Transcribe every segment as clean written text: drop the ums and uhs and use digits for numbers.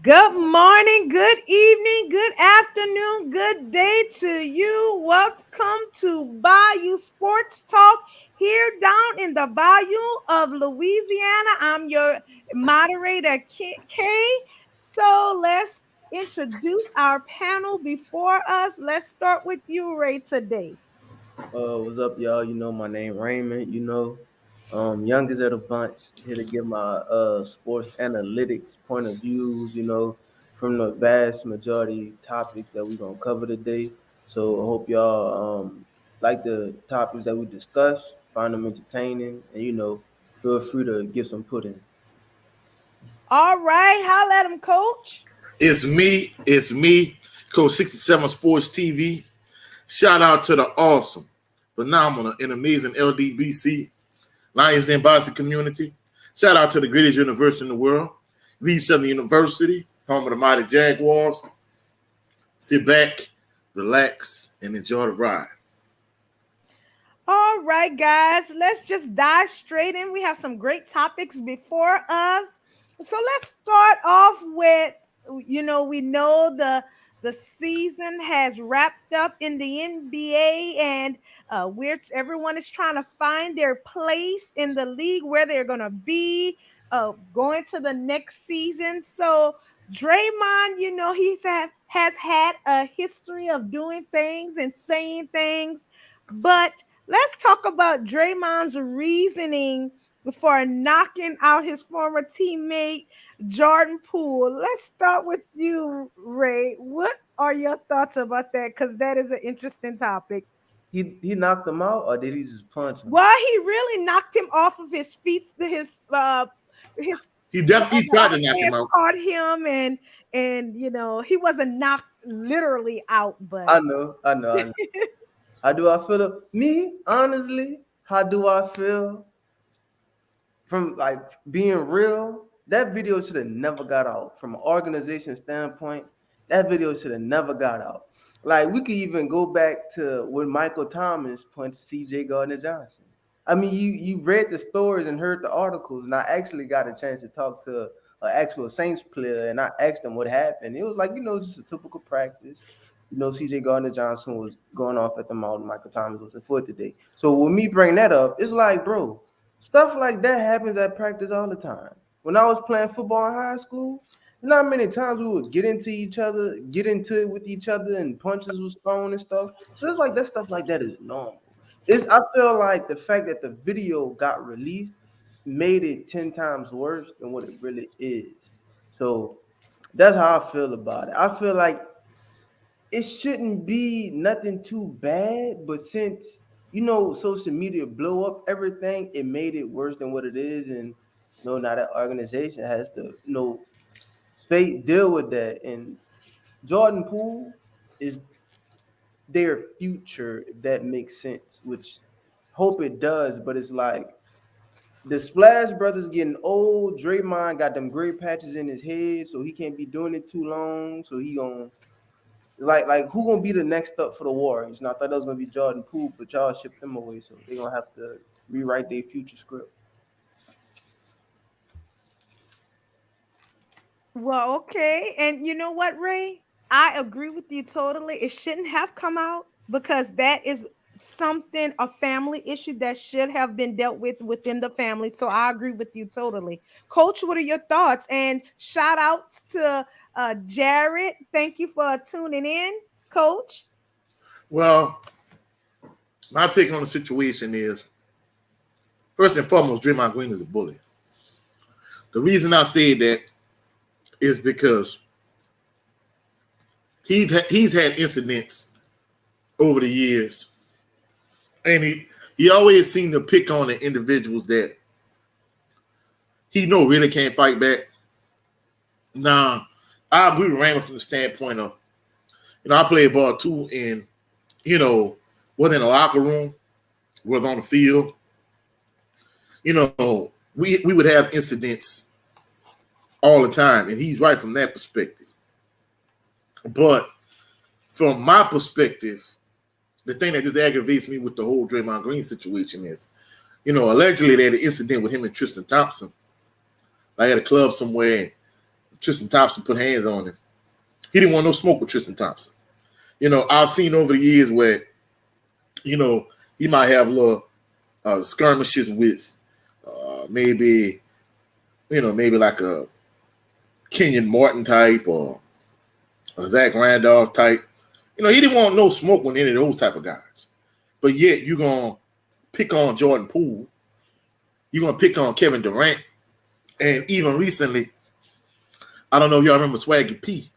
Good morning, good evening, good afternoon, good day to you. Welcome to Bayou Sports Talk here down in the Bayou of Louisiana. I'm your moderator, Kay. So let's introduce our panel before us. Let's start with you, Ray, today. What's up, y'all? My name Raymond. Youngest of the bunch. Here to give my sports analytics point of views. From the vast majority topics that we're gonna cover today. So I hope y'all like the topics that we discuss, find them entertaining, and feel free to give some pudding. All right, holla at him, coach. It's me, Coach 67 Sports TV. Shout out to the awesome, phenomenal, and amazing LDBC, Lions Den Boxing community. Shout out to the greatest university in the world, Lee Southern University, home of the mighty Jaguars. Sit back, relax, and enjoy the ride. All right, guys, let's just dive straight in. We have some great topics before us. So let's start off with we know the season has wrapped up in the NBA, and everyone is trying to find their place in the league, where they're going to be going to the next season. So Draymond, has had a history of doing things and saying things, but let's talk about Draymond's reasoning for knocking out his former teammate Jordan Poole. Let's start with you, Ray. What are your thoughts about that? Because that is an interesting topic. He knocked him out, or did he just punch him? Well, he really knocked him off of his feet. His He tried to knock head him out. caught him, and he wasn't knocked literally out, but I know. How do I feel? Me, honestly, how do I feel? From like being real, that video should have never got out. From an organization standpoint, that video should have never got out. Like we could even go back to when Michael Thomas punched CJ Gardner Johnson. I mean, you read the stories and heard the articles, and I actually got a chance to talk to an actual Saints player, and I asked him what happened. It was like, it's just a typical practice. CJ Gardner Johnson was going off at the mouth. Michael Thomas was at foot today. So when me bring that up, it's like, bro, stuff like that happens at practice all the time. When I was playing football in high school, not many times we would get into it with each other, and punches was thrown and stuff. So it's like that stuff like that is normal. I feel like the fact that the video got released made it 10 times worse than what it really is. So that's how I feel about it. I feel like it shouldn't be nothing too bad, but since social media blow up everything, it made it worse than what it is, and now that organization has to deal with that. And Jordan Poole is their future, if that makes sense, which hope it does. But it's like the Splash Brothers getting old. Draymond got them gray patches in his head, so he can't be doing it too long. So he gonna who gonna be the next up for the Warriors? And I thought that was gonna be Jordan Poole, but y'all shipped them away, so they're gonna have to rewrite their future script. well, okay. And you know what, Ray? I agree with you totally. It shouldn't have come out because that is something, a family issue that should have been dealt with within the family. So I agree with you totally. Coach, what are your thoughts? And shout outs to Jared. Thank you for tuning in, Coach. Well, my take on the situation is, first and foremost, Draymond Green is a bully. The reason I say that is because he's had incidents over the years, and he always seemed to pick on the individuals that he really can't fight back. Now, I agree with Raymond from the standpoint of, I played ball too, and whether in the locker room, whether on the field, we would have incidents all the time, and he's right from that perspective. But from my perspective, the thing that just aggravates me with the whole Draymond Green situation is, allegedly they had an incident with him and Tristan Thompson, like at a club somewhere. And Tristan Thompson put hands on him. He didn't want no smoke with Tristan Thompson. I've seen over the years where, he might have little skirmishes with maybe like a Kenyon Martin type or a Zach Randolph type. He didn't want no smoke with any of those type of guys. But yet you're going to pick on Jordan Poole. You're going to pick on Kevin Durant. And even recently, I don't know if y'all remember Swaggy P.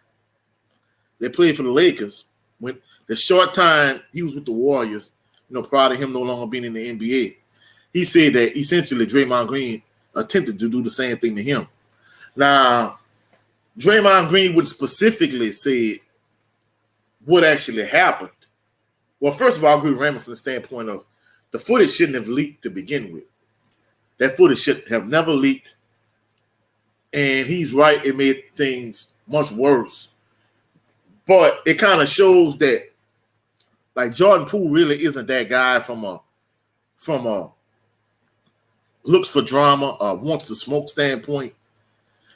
They played for the Lakers. When the short time he was with the Warriors, prior to him no longer being in the NBA, he said that essentially Draymond Green attempted to do the same thing to him. Now, Draymond Green wouldn't specifically say what actually happened. Well, first of all, I agree with Raymond from the standpoint of the footage shouldn't have leaked to begin with. That footage should have never leaked. And he's right, it made things much worse. But it kind of shows that, like, Jordan Poole really isn't that guy from a looks for drama, wants to smoke standpoint.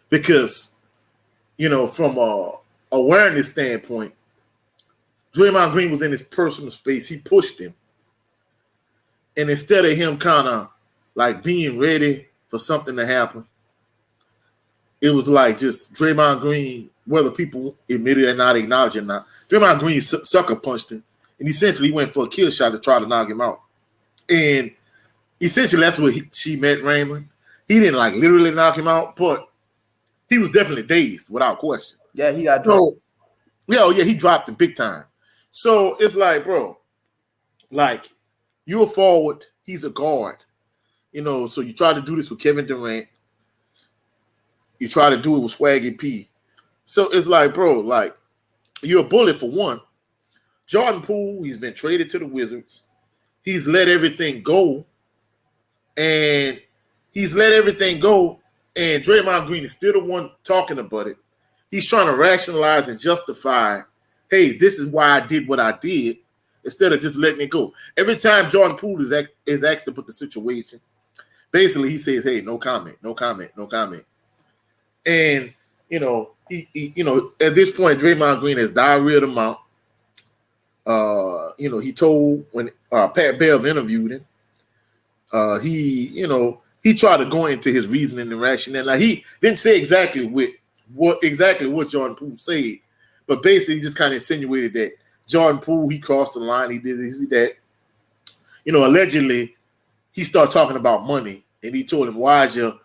Because, from a awareness standpoint, Draymond Green was in his personal space. He pushed him. And instead of him kind of like being ready for something to happen, it was like just Draymond Green, whether people admit it or not, acknowledge it or not, Draymond Green sucker punched him. And essentially he went for a kill shot to try to knock him out. And essentially that's what she meant, Raymond. He didn't like literally knock him out, but he was definitely dazed without question. Yeah, he got dropped. Yeah, he dropped him big time. So it's like, bro, like you're a forward, he's a guard. So you try to do this with Kevin Durant. You try to do it with Swaggy P. So it's like, bro, like you're a bullet for one. Jordan Poole, he's been traded to the Wizards. He's let everything go. And Draymond Green is still the one talking about it. He's trying to rationalize and justify, hey, this is why I did what I did, instead of just letting it go. Every time Jordan Poole is asked about the situation, basically he says, hey, no comment, no comment, no comment. And, he at this point, Draymond Green has diarrheaed him out. He told when Pat Bev interviewed him, he tried to go into his reasoning and rationale. Now, he didn't say exactly what Jordan Poole said, but basically he just kind of insinuated that Jordan Poole, he crossed the line, he did this, he did that. Allegedly, he started talking about money, and he told him, why is your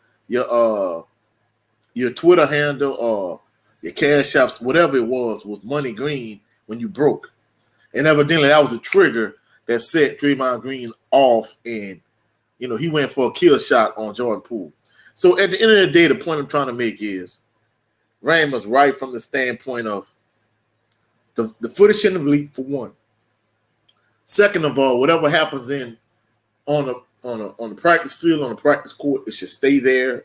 Twitter handle or your cash apps, whatever it was money green when you broke. And evidently that was a trigger that set Draymond Green off, and he went for a kill shot on Jordan Poole. So at the end of the day, the point I'm trying to make is Raymond's right from the standpoint of the footage shouldn't have leaked, for one. Second of all, whatever happens on the practice field, on the practice court, it should stay there.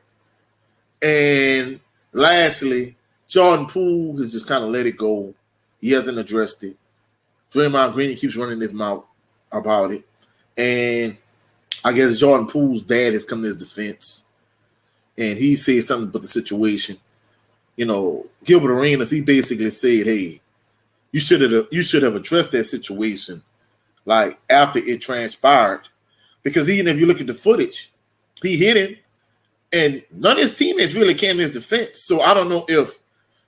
And lastly, Jordan Poole has just kind of let it go. He hasn't addressed it. Draymond Green keeps running his mouth about it. And I guess Jordan Poole's dad has come to his defense. And he said something about the situation. Gilbert Arenas, he basically said, hey, you should have addressed that situation like after it transpired. Because even if you look at the footage, he hit him. And none of his teammates really came to his defense. So I don't know if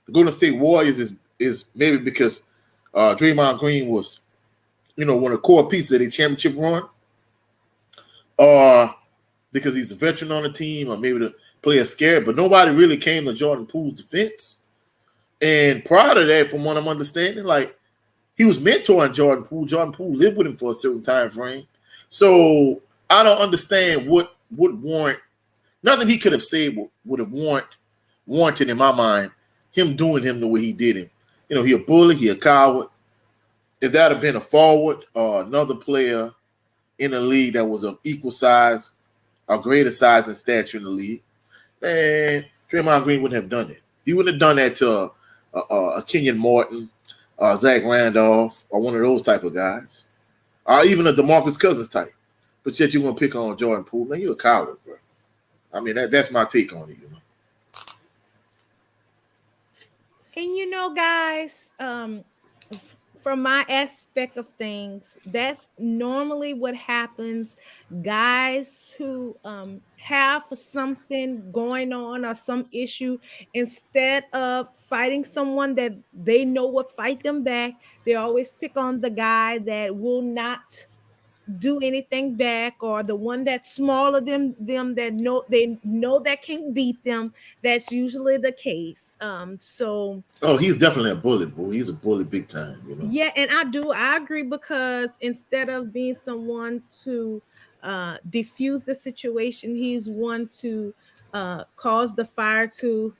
the Golden State Warriors is maybe because Draymond Green was, one of the core pieces of the championship run, or because he's a veteran on the team, or maybe the player's scared. But nobody really came to Jordan Poole's defense. And prior to that, from what I'm understanding, like he was mentoring Jordan Poole. Jordan Poole lived with him for a certain time frame. So I don't understand what would warrant. Nothing he could have said would have warranted, in my mind, him doing him the way he did him. He a bully, he a coward. If that had been a forward or another player in the league that was of equal size or greater size and stature in the league, man, Draymond Green wouldn't have done it. He wouldn't have done that to a Kenyon Martin, Zach Randolph, or one of those type of guys, or even a DeMarcus Cousins type. But yet you want to pick on Jordan Poole, man, you're a coward, bro. I mean, that's my take on it, And guys, from my aspect of things, that's normally what happens. Guys who have something going on or some issue, instead of fighting someone that they know will fight them back, they always pick on the guy that will not do anything back, or the one that's smaller than them, that know that can beat them. That's usually the case. So Oh, he's definitely a bully, boy. He's a bully big time, you know. yeah, and I agree, because instead of being someone to diffuse the situation, he's one to cause the fire to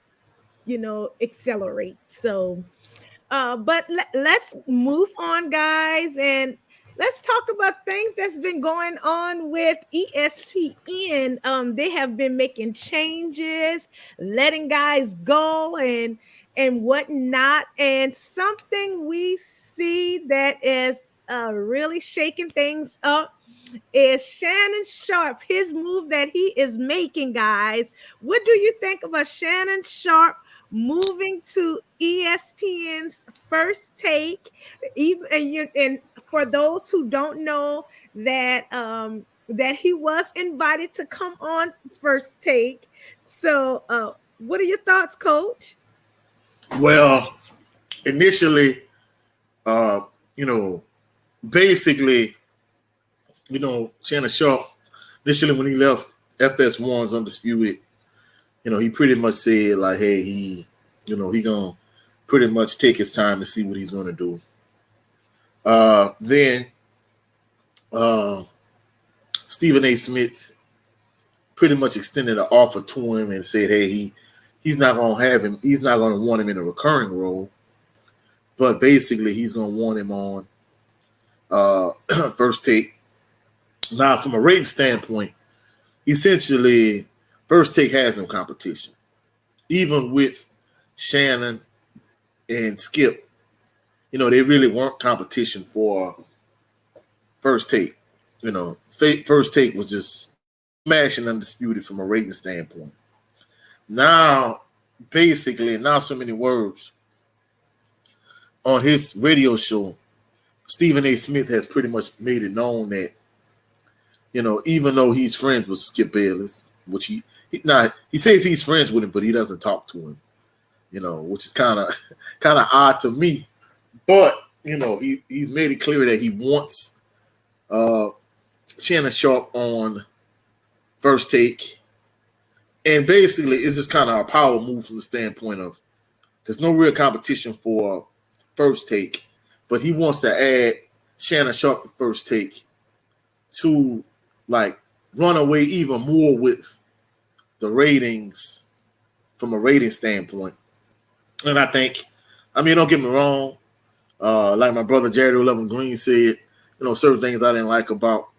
accelerate. So but let's move on, guys, and let's talk about things that's been going on with ESPN. They have been making changes, letting guys go, and whatnot. And something we see that is really shaking things up is Shannon Sharp, his move that he is making, guys. What do you think about Shannon Sharp moving to ESPN's First Take? Even and for those who don't know, that he was invited to come on First Take. So what are your thoughts, Coach? Well, initially, uh, you know, basically, Shannon Sharp, initially when he left FS1's Undisputed, he pretty much said like, hey, he gonna pretty much take his time to see what he's gonna do. Then uh, Stephen A. Smith pretty much extended an offer to him and said, hey, he's not gonna have him, he's not gonna want him in a recurring role, but basically he's gonna want him on First Take. Now, from a rating standpoint, essentially, First Take has no competition. Even with Shannon and Skip, they really weren't competition for First Take. First Take was just smashing Undisputed from a rating standpoint. Now, basically, not so many words, on his radio show, Stephen A. Smith has pretty much made it known that, even though he's friends with Skip Bayless, which he says he's friends with him, but he doesn't talk to him, which is kind of odd to me. But he's made it clear that he wants Shannon Sharp on First Take, and basically it's just kind of a power move from the standpoint of there's no real competition for First Take, but he wants to add Shannon Sharp to First Take to like run away even more with the ratings from a rating standpoint. And don't get me wrong, like my brother Jared 11 Green said, certain things I didn't like about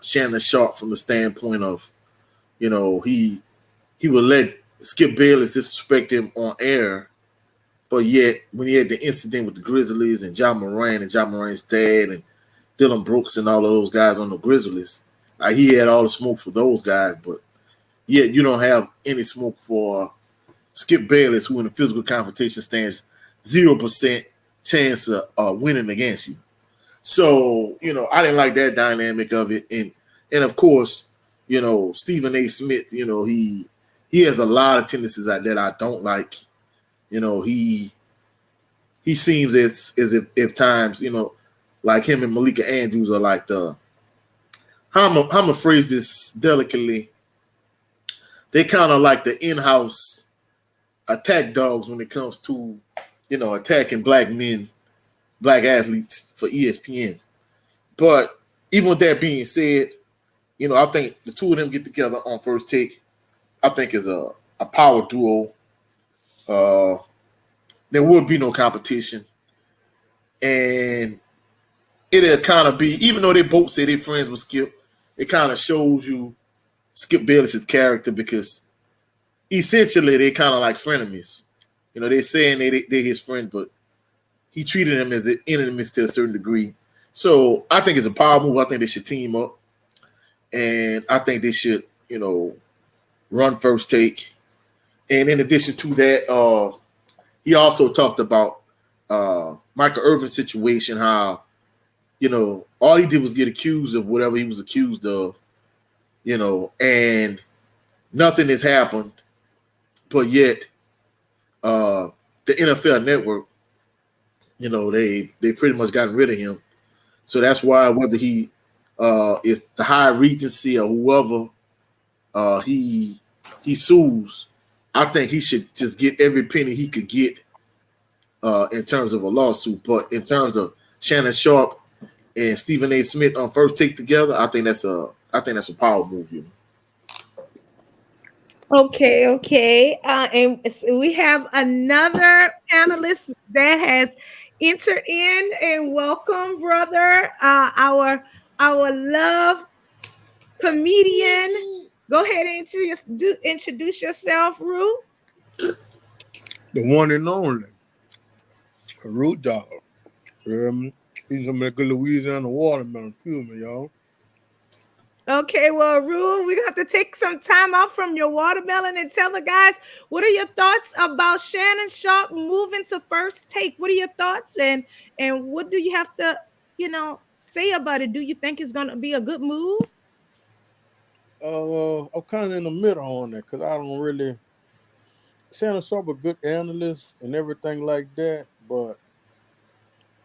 Shannon Sharp from the standpoint of, he would let Skip Bayless disrespect him on air, but yet when he had the incident with the Grizzlies and John Moran and John Moran's dad and Dylan Brooks and all of those guys on the Grizzlies, he had all the smoke for those guys, but yet you don't have any smoke for Skip Bayless, who in the physical confrontation stands 0% chance of winning against you. So, I didn't like that dynamic of it. And of course, Stephen A. Smith, he has a lot of tendencies that I don't like. He seems as if times, like him and Malika Andrews are like how I'm gonna phrase this delicately. They kind of like the in-house attack dogs when it comes to, attacking black men, black athletes for ESPN. But even with that being said, I think the two of them get together on First Take, I think is a power duo. There would be no competition. And it'll kind of be, even though they both say they're friends with Skip, it kind of shows you Skip Bayless's character, because essentially they're kind of like frenemies. They're saying they're his friend, but he treated him as an enemy to a certain degree. So I think it's a power move. I think they should team up. And I think they should, run First Take. And in addition to that, He also talked about Michael Irvin's situation, how all he did was get accused of whatever he was accused of, and nothing has happened, but yet uh, the NFL Network, they pretty much gotten rid of him. So that's why whether he is the high regency or whoever he sues, I think he should just get every penny he could get in terms of a lawsuit. But in terms of Shannon Sharp and Stephen A. Smith on First Take together, I think that's a power move. Okay, okay. We have another panelist that has entered in, and welcome, brother. Our love comedian. Go ahead and introduce yourself, Rue. The one and only root dog. Um, he's some good Louisiana watermelon. Excuse me, y'all. Okay, well, Rue, we're gonna have to take some time out from your watermelon and tell the guys what are your thoughts about Shannon Sharp moving to First Take. What are your thoughts, and what do you have to say about it? Do you think it's gonna be a good move? I'm kind of in the middle on that because I don't really. Shannon Sharp a good analyst and everything like that, but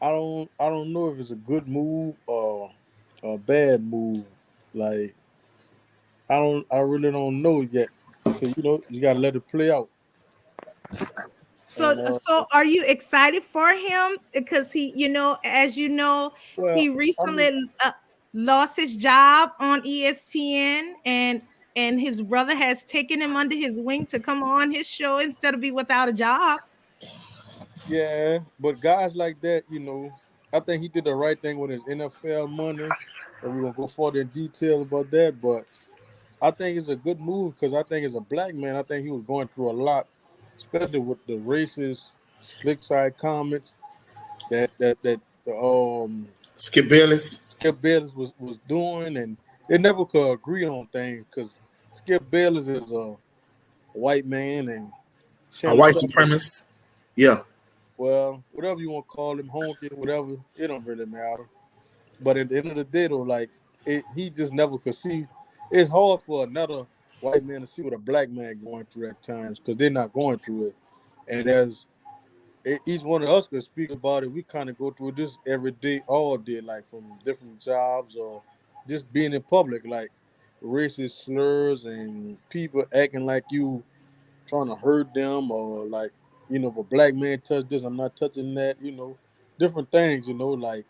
I don't know if it's a good move or a bad move. Like I really don't know yet. So you gotta let it play out. So, And so are you excited for him? Because he, as you know, he well, I mean, recently lost his job on ESPN, and his brother has taken him under his wing to come on his show instead of be without a job. yeah, but guys like that, I think he did the right thing with his NFL money, and we're gonna go further in detail about that. But I think it's a good move because I think as a black man, I think he was going through a lot, especially with the racist slick side comments that Skip Bayless, Skip Bayless was doing, and they never could agree on things because Skip Bayless is a white man and a Shannon white Sharp is, supremacist. Yeah, well, whatever you want to call him, honky, whatever, it don't really matter. But at the end of the day, though, like he just never could see. It's hard for another white man to see what a black man going through at times because they're not going through it. And as each one of us could speak about it, we kind of go through this every day, all day, like from different jobs or just being in public, like racist slurs and people acting like you trying to hurt them or like, if a black man touch this, I'm not touching that, different things, like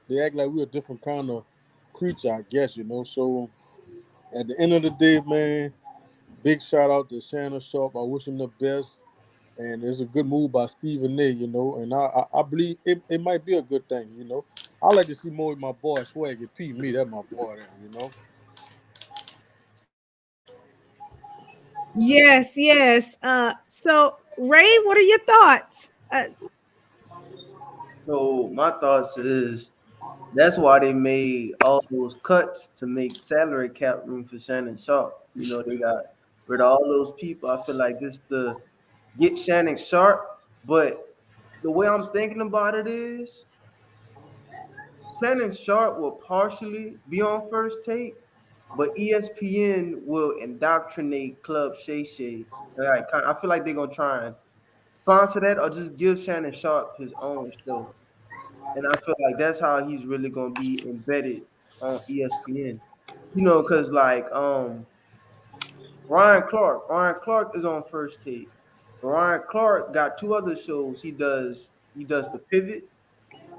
they act like we're a different kind of creature, I guess. So at the end of the day, man, big shout out to Shannon Sharp. I wish him the best. And it's a good move by Stephen A, and I believe it might be a good thing. I like to see more of my boy Swaggy P. Me, that's my boy there. Yes, yes. So Ray, what are your thoughts? So my thoughts is that's why they made all those cuts to make salary cap room for Shannon Sharp. They got rid of all those people. I feel like this to get Shannon Sharp, but the way I'm thinking about it is Shannon Sharp will partially be on First Take, but ESPN will indoctrinate Club Shay Shay. I feel like they're gonna try and sponsor that or just give Shannon Sharp his own show. And I feel like that's how he's really gonna be embedded on ESPN. Because Ryan Clark is on First Take. Ryan Clark got two other shows. He does the Pivot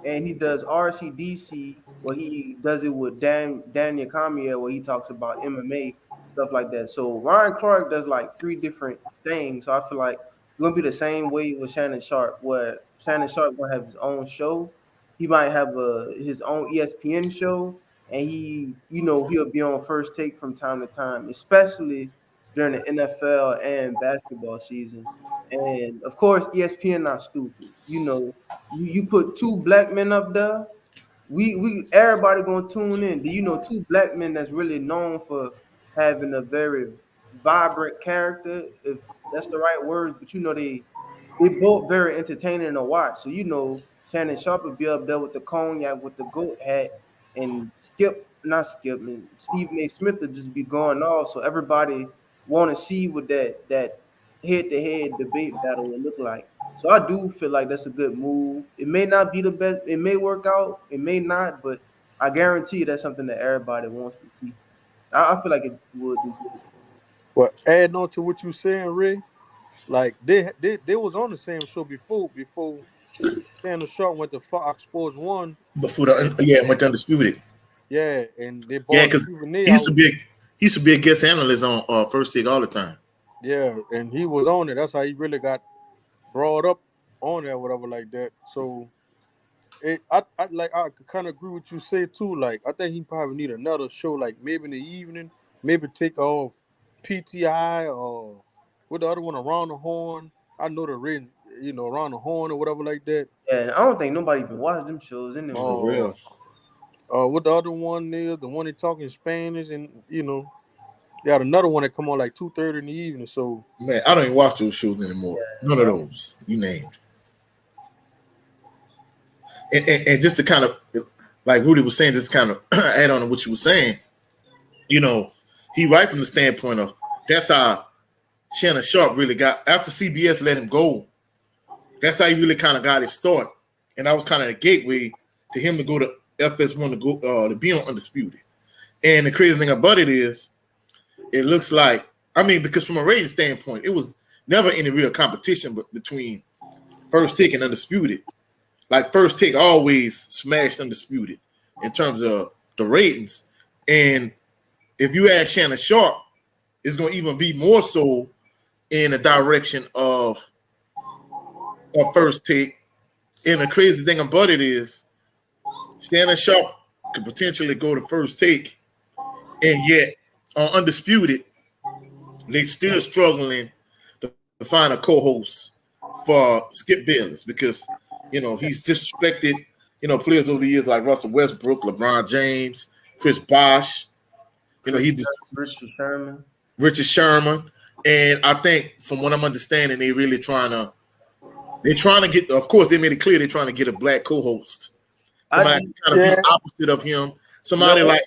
and he does RCDC, where he does it with Daniel Cormier, where he talks about MMA stuff like that. So Ryan Clark does like three different things. So I feel like it's gonna be the same way with Shannon Sharp, where Shannon Sharp gonna have his own show. He might have his own ESPN show, and he'll be on First Take from time to time, especially during the NFL and basketball season. And of course, ESPN not stupid. You put two black men up there, we everybody gonna tune in. Do you know two black men that's really known for having a very vibrant character, if that's the right word, but they both very entertaining to watch. So Shannon Sharp would be up there with the cognac with the goat hat, and not Skip, and Stephen A. Smith would just be going off. So everybody want to see what that head to head debate battle would look like. So I do feel like that's a good move. It may not be the best. It may work out. It may not, but I guarantee you that's something that everybody wants to see. I feel like it would do good. But adding on to what you saying, Ray, like they was on the same show before Shannon Sharp went to Fox Sports One, Before and went to undisputed. yeah, and they Yeah, bought because Stephen A. he used to out. be he used to be a guest analyst on First Take all the time. Yeah, and he was on it. That's how he really got brought up on there, whatever like that. So I kind of agree with you say too. Like I think he probably need another show, like maybe in the evening, maybe take off PTI or with the other one around the horn. I know the written, around the horn or whatever like that. Yeah, and I don't think nobody even watched them shows anyway. For real. What the other one is, the one they talking Spanish, and they got another one that come on like 2:30 in the evening. So Man, I don't even watch those shows anymore. None of Yeah. those you named. And just to kind of, like Rudy was saying, just kind of add on to what you were saying, you know, he right from the standpoint of that's how Shannon Sharp really got after CBS let him go. That's how he really kind of got his start, and that was kind of the gateway to him to go to FS1 to go to be on Undisputed. And the crazy thing about it is, it looks like because from a rating standpoint, it was never any real competition but between First Take and Undisputed. Like First Take always smashed Undisputed in terms of the ratings. And if you add Shannon Sharp, it's going to even be more so in the direction of First Take. And the crazy thing about it is Shannon Sharp could potentially go to First Take, and yet on Undisputed, they still struggling to find a co-host for Skip Bayless because he's disrespected players over the years like Russell Westbrook, LeBron James, Chris Bosh. Richard Sherman. Richard Sherman, and I think from what I'm understanding, they're trying to get. Of course, they made it clear they're trying to get a black co-host, somebody that kind of be opposite of him, somebody like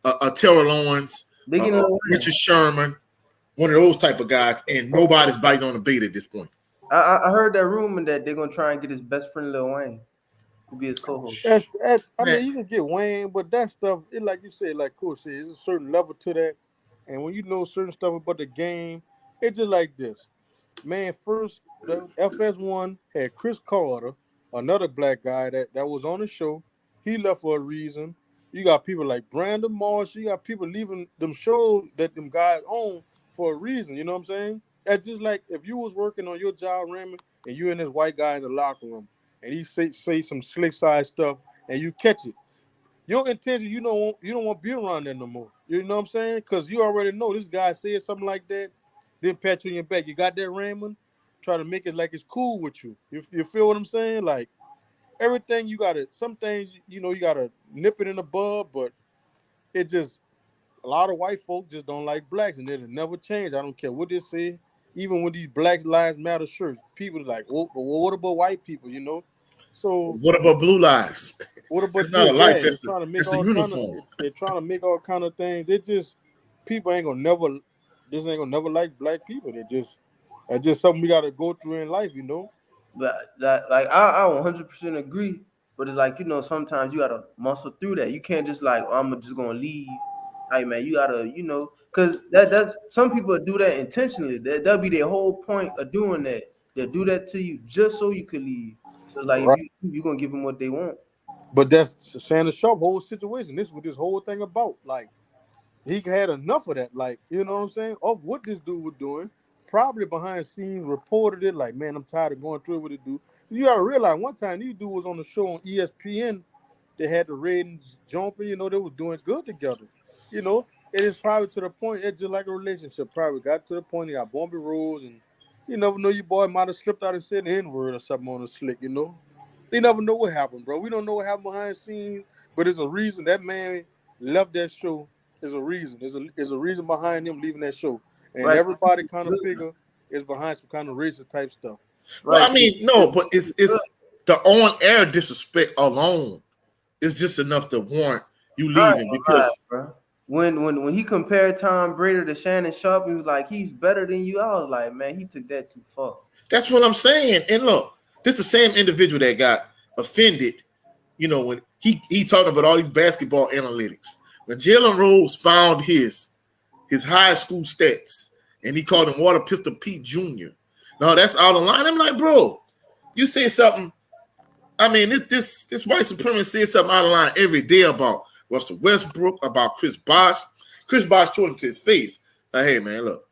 a Terrell Owens, Richard Sherman, one of those type of guys, and nobody's biting on the bait at this point. I heard that rumor that they're gonna try and get his best friend Lil Wayne to be his co-host. I mean, you can get Wayne, but that stuff, it like you said, like Coach said, there's a certain level to that. And when you know certain stuff about the game, it's just like this. Man, first, the FS1 had Chris Carter, another black guy that was on the show. He left for a reason. You got people like Brandon Marsh. You got people leaving them shows that them guys own for a reason. You know what I'm saying? That's just like if you was working on your job, Raymond, and you and this white guy in the locker room, and he say some slick side stuff, and you catch it. Your intention, you don't want to be around there no more. You know what I'm saying? Because you already know this guy said something like that, then pat you on your back. You got that, Raymond? Try to make it like it's cool with you. You feel what I'm saying? Like everything some things, you gotta nip it in the bud, but it just a lot of white folk just don't like blacks, and it'll never change. I don't care what they say. Even with these Black Lives Matter shirts, people are like, well, what about white people, So what about Blue Lives? what about It's not a this? life. Yeah, they're trying to make It's a all kind of uniform. they're trying to make all kind of things. They just people ain't gonna never like black people. That's just something we gotta go through in life. But that like I 100% agree. But it's like sometimes you gotta muscle through that. You can't just like I'm just gonna leave. Like man, you gotta because that's some people do that intentionally. That'll be their whole point of doing that. They'll do that to you just so you could leave. So like if Right. you gonna give them what they want. But that's Shannon Sharp whole situation. This is what this whole thing about. Like he had enough of that. Like, you know what I'm saying? Of what this dude was doing. Probably behind the scenes reported it like, man, I'm tired of going through it with it dude. You gotta realize one time these dude was on the show on ESPN. They had the ratings jumping, they was doing good together. It is probably to the point, it's just like a relationship. Probably got to the point they got bumpy roads, and you never know your boy might have slipped out and said the N-word or something on the slick. They never know what happened, bro. We don't know what happened behind the scenes, but there's a reason that man left that show. There's a reason. There's a reason behind him leaving that show. And Right. everybody kind of figure is behind some kind of racist type stuff. Well, Right. I mean, no, but it's the on-air disrespect alone is just enough to warrant you I leaving ain't gonna lie, because bro. When he compared Tom Brady to Shannon Sharp, he was like, he's better than you. I was like, man, he took that too far. that's what I'm saying. And look, this the same individual that got offended, when he talking about all these basketball analytics. When Jalen Rose found his high school stats and he called him Water Pistol Pete Jr. No, that's out of line. I'm like, bro, you say something. I mean, this white supremacist says something out of line every day about Russell Westbrook, about Chris Bosh. Chris Bosh told him to his face, like, hey, man, look,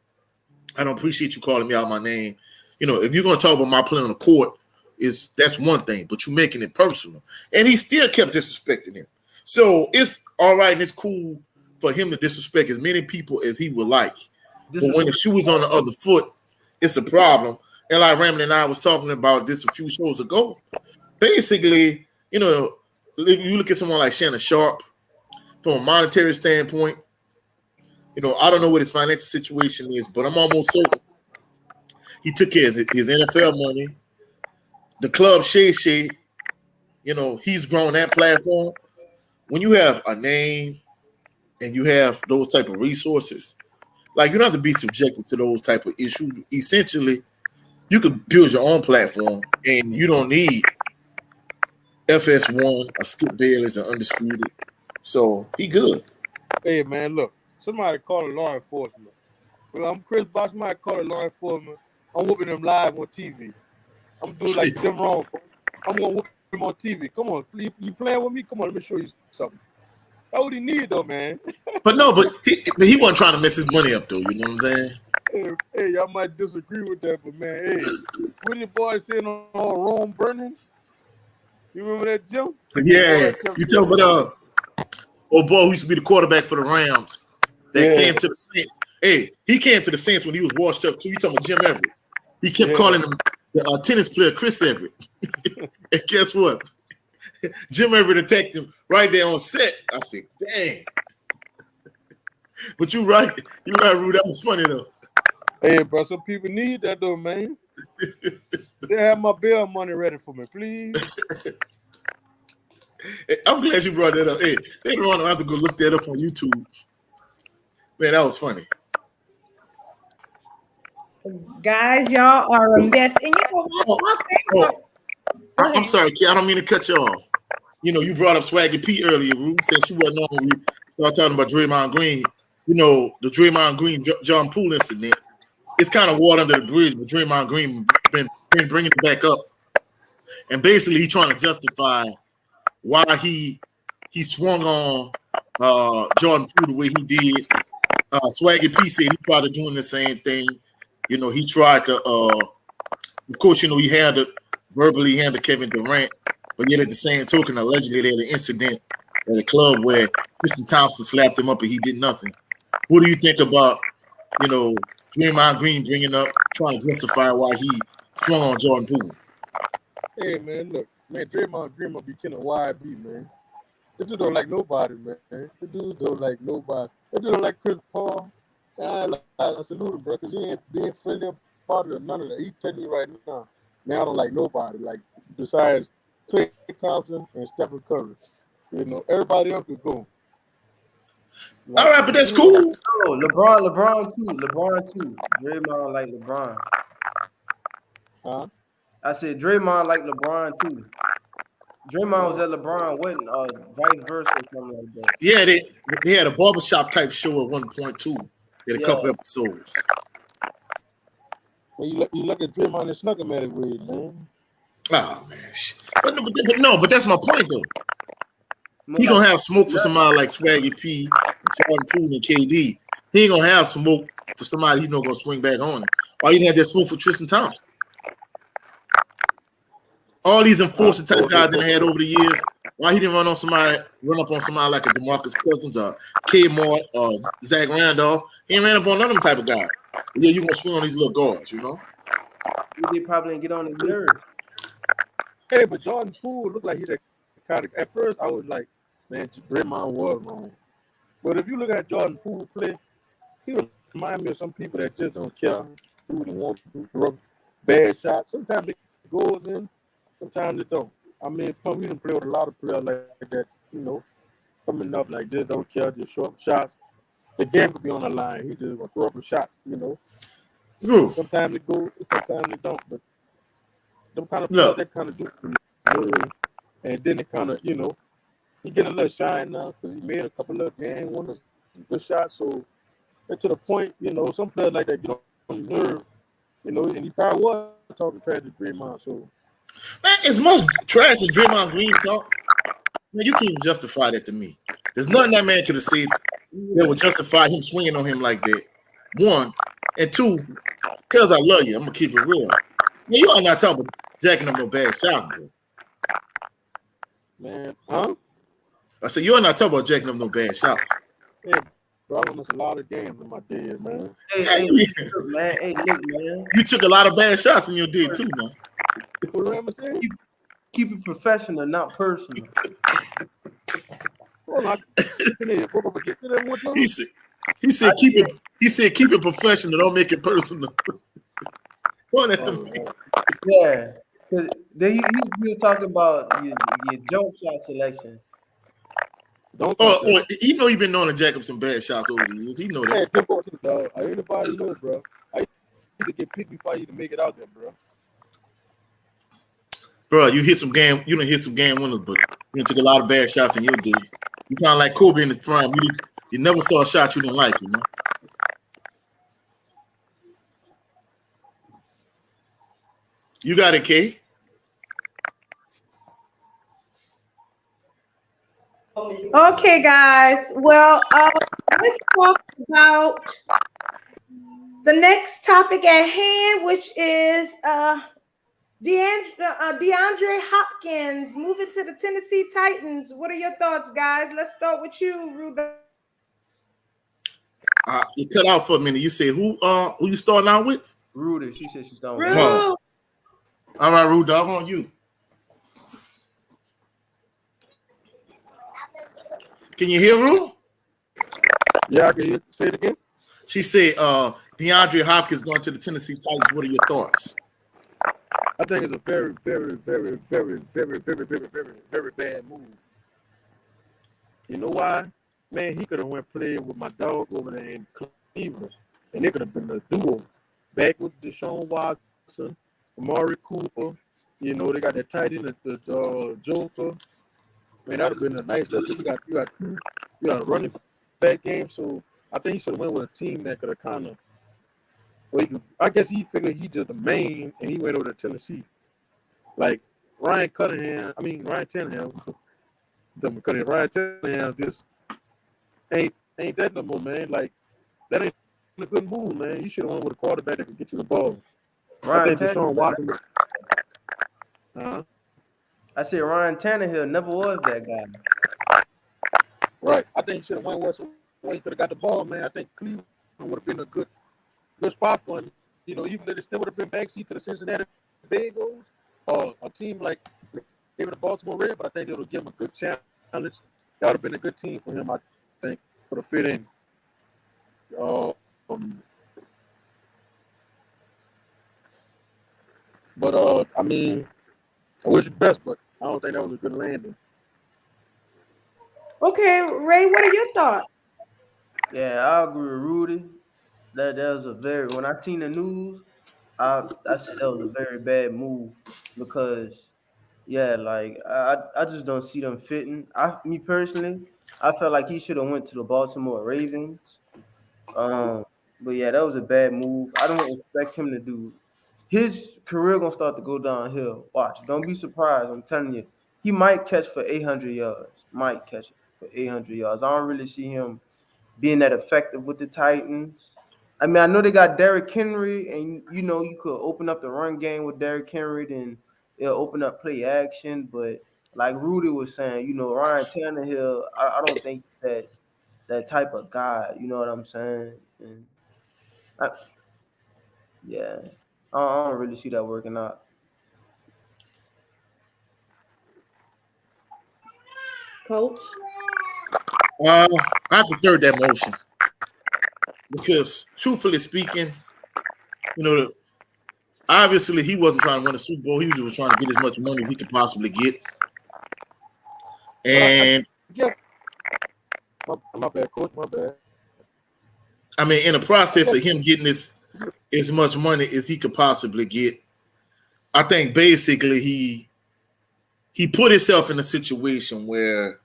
I don't appreciate you calling me out my name. If you're going to talk about my play on the court, that's one thing, but you're making it personal. And he still kept disrespecting him. So it's all right and it's cool for him to disrespect as many people as he would like. But when the shoe is on the other foot, it's a problem. And like Ramley and I was talking about this a few shows ago. Basically, if you look at someone like Shannon Sharp, from a monetary standpoint, I don't know what his financial situation is, but I'm almost certain he took care of his NFL money. The club Shay Shay, he's grown that platform. When you have a name and you have those type of resources, like you don't have to be subjected to those type of issues. Essentially, you could build your own platform and you don't need FS1 or Skip Bayless and Undisputed. So he good. Hey man, look, somebody call law enforcement. Well, I'm Chris Bosh, somebody call law enforcement. I'm whooping them live on TV. I'm doing like them wrong. I'm gonna whoop him on TV. Come on, please, you playing with me? Come on, let me show you something. That's what he need though, man. But he wasn't trying to mess his money up though. You know what I'm saying? Hey, y'all might disagree with that, but man, hey, what the boy saying on Rome burning? You remember that joke? Yeah, you tell me, old boy who used to be the quarterback for the Rams that came to the Saints. Hey, he came to the Saints when he was washed up too. You talking about Jim Everett? He kept calling him the tennis player Chris Everett. And guess what? Jim Everett attacked him right there on set. I said, dang. But you're right, Rue. That was funny though. Hey, bro, some people need that though, man. They have my bail money ready for me, please. Hey, I'm glad you brought that up. Hey, later on, I'll have to go look that up on YouTube. Man, that was funny. Guys, y'all are a mess. And you know what? I'm sorry, Key. I don't mean to cut you off. You brought up Swaggy P earlier, Rue, since you wasn't on when we started talking about Draymond Green. The Draymond Green John Poole incident. It's kind of water under the bridge, but Draymond Green been bringing it back up, and basically he's trying to justify why he swung on Jordan Poole the way he did. Swaggy P said he tried doing the same thing. He tried to. Of course, he had to verbally handle Kevin Durant, but yet at the same token, allegedly they had an incident at a club where Tristan Thompson slapped him up and he did nothing. What do you think about, Draymond Green trying to justify why he swung on Jordan Poole? Hey, man, look, man, Draymond Green must be killing YB, man. This dude don't like nobody, man. This dude don't like nobody. This dude don't like Chris Paul. I salute him, bro, because he ain't being friendly part of none of that. He telling you right now, man, I don't like nobody. Like, besides Klay Thompson and Stephen Curry. Everybody else could go. Like, all right, but that's cool. Oh, LeBron too. Draymond like LeBron. Huh? I said Draymond like LeBron too. Draymond was at LeBron wedding, vice versa or something like that. Yeah, they had a barbershop type show at one point too. They had a couple episodes. Well, you look at Draymond and snuck him at it with, man. Oh man, but that's my point though. He gonna have smoke for somebody like Swaggy P, Jordan Poole, and KD. He ain't gonna have smoke for somebody he's not gonna swing back on. Or he had that smoke for Tristan Thompson. All these enforcer type guys that had over the years. Why he didn't run up on somebody like a DeMarcus Cousins or Kmart or Zach Randolph? He ain't ran up on none of them type of guys. Yeah, you gonna swing on these little guards, They probably didn't get on his nerves. Hey, but Jordan Poole looked like he's a kind of. At first, I was like, man, Draymond was wrong. But if you look at Jordan Poole play, he reminds me of some people that just don't care who they want to rub. bad shots. Sometimes it goes in, sometimes it don't. I mean, we done play with a lot of players like that, you know, coming up like just don't care, just short shots. The game could be on the line. He just gonna throw up a shot, you know. True. Sometimes it goes, sometimes it don't. But them kind of players Look, that kind of do and then it kind of, you know, he get a little shine now because he made a couple of game winners, good shots. So and to the point, you know, some players like that get on your nerve, you know, and he probably was talking trash to Draymond. So man, as much trash as Draymond Green talk, man, you can't justify that to me. There's nothing that man could have said that would justify him swinging on him like that. One. And two, because I love you, I'm going to keep it real. Man, you are not talking about jacking up no bad shots, bro. man, huh? I said, you are not talking about jacking up no bad shots. Yeah, bro, I missed a lot of games in my day, man. Hey, look, man. Hey, look, man. You took a lot of bad shots in your day, too, man. What did I say? Keep it professional, not personal. Hold on, He said keep it professional, don't make it personal. Point at them. Yeah, because he was talking about your jump shot selection. You know he been known to jack up some bad shots over the years. He know that. Dog. Anybody know, bro? I used to get picked before you to make it out there, bro. Bro, you done hit some game winners, but you took a lot of bad shots in your day. You kind of like Kobe in his prime. You never saw a shot you didn't like, you know. You got it, Kay. Okay, guys. Well, let's talk about the next topic at hand, which is DeAndre Hopkins moving to the Tennessee Titans. What are your thoughts, guys? Let's start with you, Rudolph. You cut out for a minute. You said who you starting out with? Rudy. She said she's starting with. Rude. All right, Rudolph, on you. Can you hear Ru? Yeah, I can hear you. Say it again. She said DeAndre Hopkins going to the Tennessee Titans. What are your thoughts? I think it's a very, very, very, very, very, very, very, very, very bad move. You know why? Man, he could have went playing with my dog over there in Cleveland, and it could have been a duo. Back with Deshaun Watson, Amari Cooper. You know, they got that tight end, the Joker. Man, that would have been a nice. You got a running back game, so I think he should have went with a team that could have kind of. Well, I guess he figured he just the main, and he went over to Tennessee. Like Ryan Tannehill. Ryan Tannehill just ain't that no more, man. Like that ain't a good move, man. You should have went with a quarterback that can get you the ball. Ryan I think Deshaun Watson. I said Ryan Tannehill never was that guy. Right. I think he should have went where he could have got the ball, man. I think Cleveland would have been a good spot for him. You know, even if it still would have been backseat to the Cincinnati Bengals or a team like maybe the Baltimore Ravens, but I think it would give him a good challenge. That would have been a good team for him, I think, for the fit in. But I mean, I wish you best, but I don't think that was a good landing. Okay, Ray, what are your thoughts? Yeah, I agree with Rudy. That was a very when I seen the news, I said that was a very bad move because yeah, like I just don't see them fitting. Me personally, I felt like he should have went to the Baltimore Ravens. But yeah, that was a bad move. I don't expect him to do. His career gonna start to go downhill. Watch, don't be surprised. I'm telling you, he might catch for 800 yards. Might catch it for 800 yards. I don't really see him being that effective with the Titans. I mean, I know they got Derrick Henry, and you know you could open up the run game with Derrick Henry, then it'll open up play action. But like Rudy was saying, you know, Ryan Tannehill, I don't think that type of guy. You know what I'm saying? And I, yeah, I don't really see that working out. Coach? I have to third that motion because, truthfully speaking, you know, Obviously, he wasn't trying to win a Super Bowl. He was just trying to get as much money as he could possibly get. But And yeah, my bad, coach. My bad. I mean, in the I process guess of him getting as much money as he could possibly get, I think basically he put himself in a situation where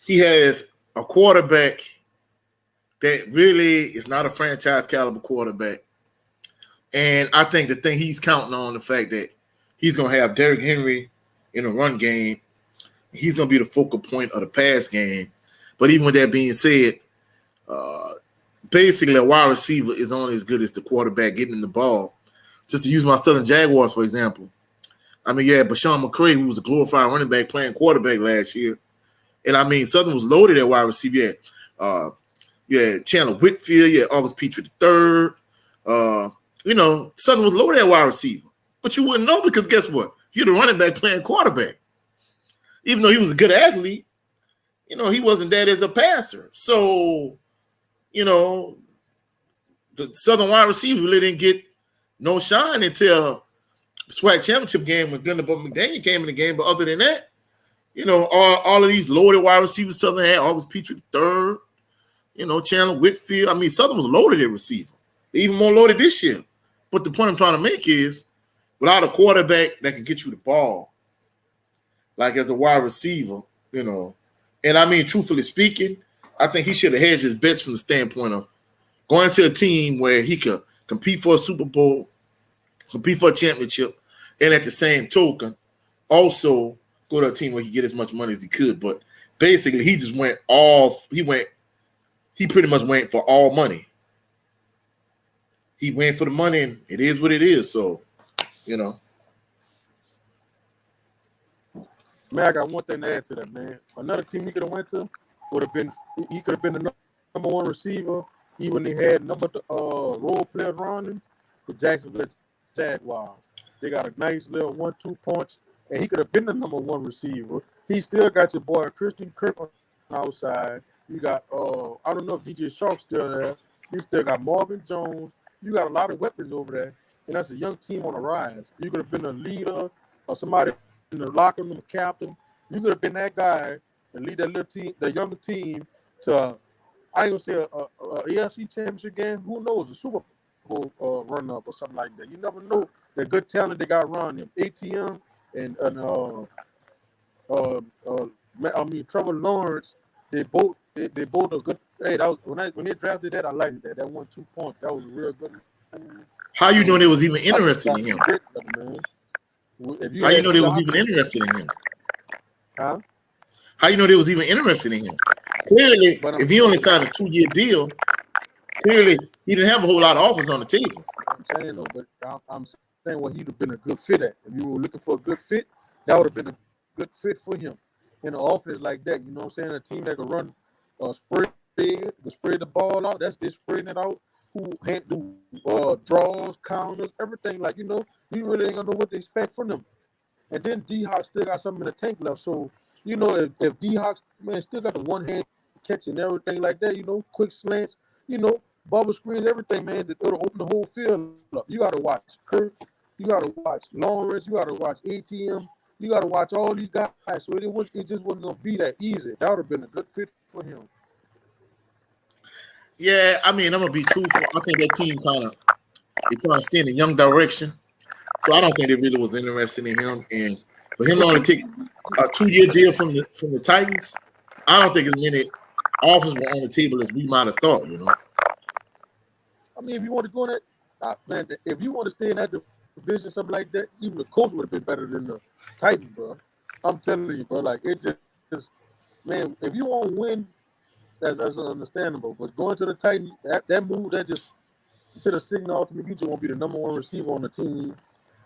he has a quarterback that really is not a franchise caliber quarterback. And I think the thing he's counting on the fact that he's going to have Derrick Henry in a run game. He's going to be the focal point of the pass game. But even with that being said, basically a wide receiver is only as good as the quarterback getting in the ball. Just to use my Southern Jaguars, for example. I mean, yeah, Bashawn McCray, who was a glorified running back playing quarterback last year. And I mean, Southern was loaded at wide receiver. Yeah, Chandler Whitfield, yeah, August Petrie III. Southern was loaded at wide receiver. But you wouldn't know because guess what? You're the running back playing quarterback. Even though he was a good athlete, he wasn't that as a passer. So, the Southern wide receiver really didn't get no shine until the SWAC championship game when Glenda McDaniel came in the game. But other than that, all of these loaded wide receivers Southern had, August Petrie III, Chandler Whitfield. I mean, Southern was loaded at receiver. Even more loaded this year. But the point I'm trying to make is, without a quarterback that can get you the ball, like as a wide receiver, and I mean, truthfully speaking, I think he should have hedged his bets from the standpoint of going to a team where he could compete for a Super Bowl, compete for a championship, and at the same token, also go to a team where he get as much money as he could. But basically, he just went off. He pretty much went for all money. He went for the money, and it is what it is. So, Man, I got one thing to add to that, man. Another team he could have went to would have been he could have been the number one receiver, even they had role players around him. The Jacksonville Jaguars. They got a nice little 1-2 punch, and he could have been the number one receiver. He still got your boy Christian Kirk on the outside. You got I don't know if DJ Shark's still there. You still got Marvin Jones. You got a lot of weapons over there, and that's a young team on the rise. You could have been a leader or somebody in the locker room, captain. You could have been that guy and lead that little team, the younger team, to I ain't gonna say a AFC championship game. Who knows, a Super Bowl run up or something like that. You never know the good talent they got around them. ATM and Trevor Lawrence. They both are good. Hey, that was, when they drafted that, I liked that. That 1-2 punch. That was a real good. how you know they was even interested in him? How you know they was even interested in him? Huh? How you know they was even interested in him? Clearly, if he only signed a 2-year deal, clearly he didn't have a whole lot of offers on the table. I'm saying though, but I'm saying what he'd have been a good fit at. If you were looking for a good fit, that would have been a good fit for him in an offense like that. You know what I'm saying? A team that could run spread the ball out. That's they spreading it out. Who do draws, counters, everything. Like, you really ain't gonna know what they expect from them. And then D-Hawk still got something in the tank left. So, if D-Hawk, man, still got the one hand catch and everything like that, quick slants, bubble screens, everything, man, it'll open the whole field up. You gotta watch Kirk, you gotta watch Lawrence, you gotta watch ATM, you gotta watch all these guys. So it just wasn't gonna be that easy. That would have been a good fit for him. Yeah, I mean, I'm gonna be truthful. I think that team trying to stay in a young direction. So I don't think they really was interested in him. And for him to only take a 2-year deal from the Titans, I don't think as many offers were on the table as we might have thought. I mean, if you want to go in that, man, if you want to stay in that division, something like that, even the Colts would have been better than the Titans, bro. I'm telling you, bro. Like, it just man, if you want to win, that's understandable. But going to the Titans, that move, that just sent a signal to me. You just won't be the number one receiver on the team.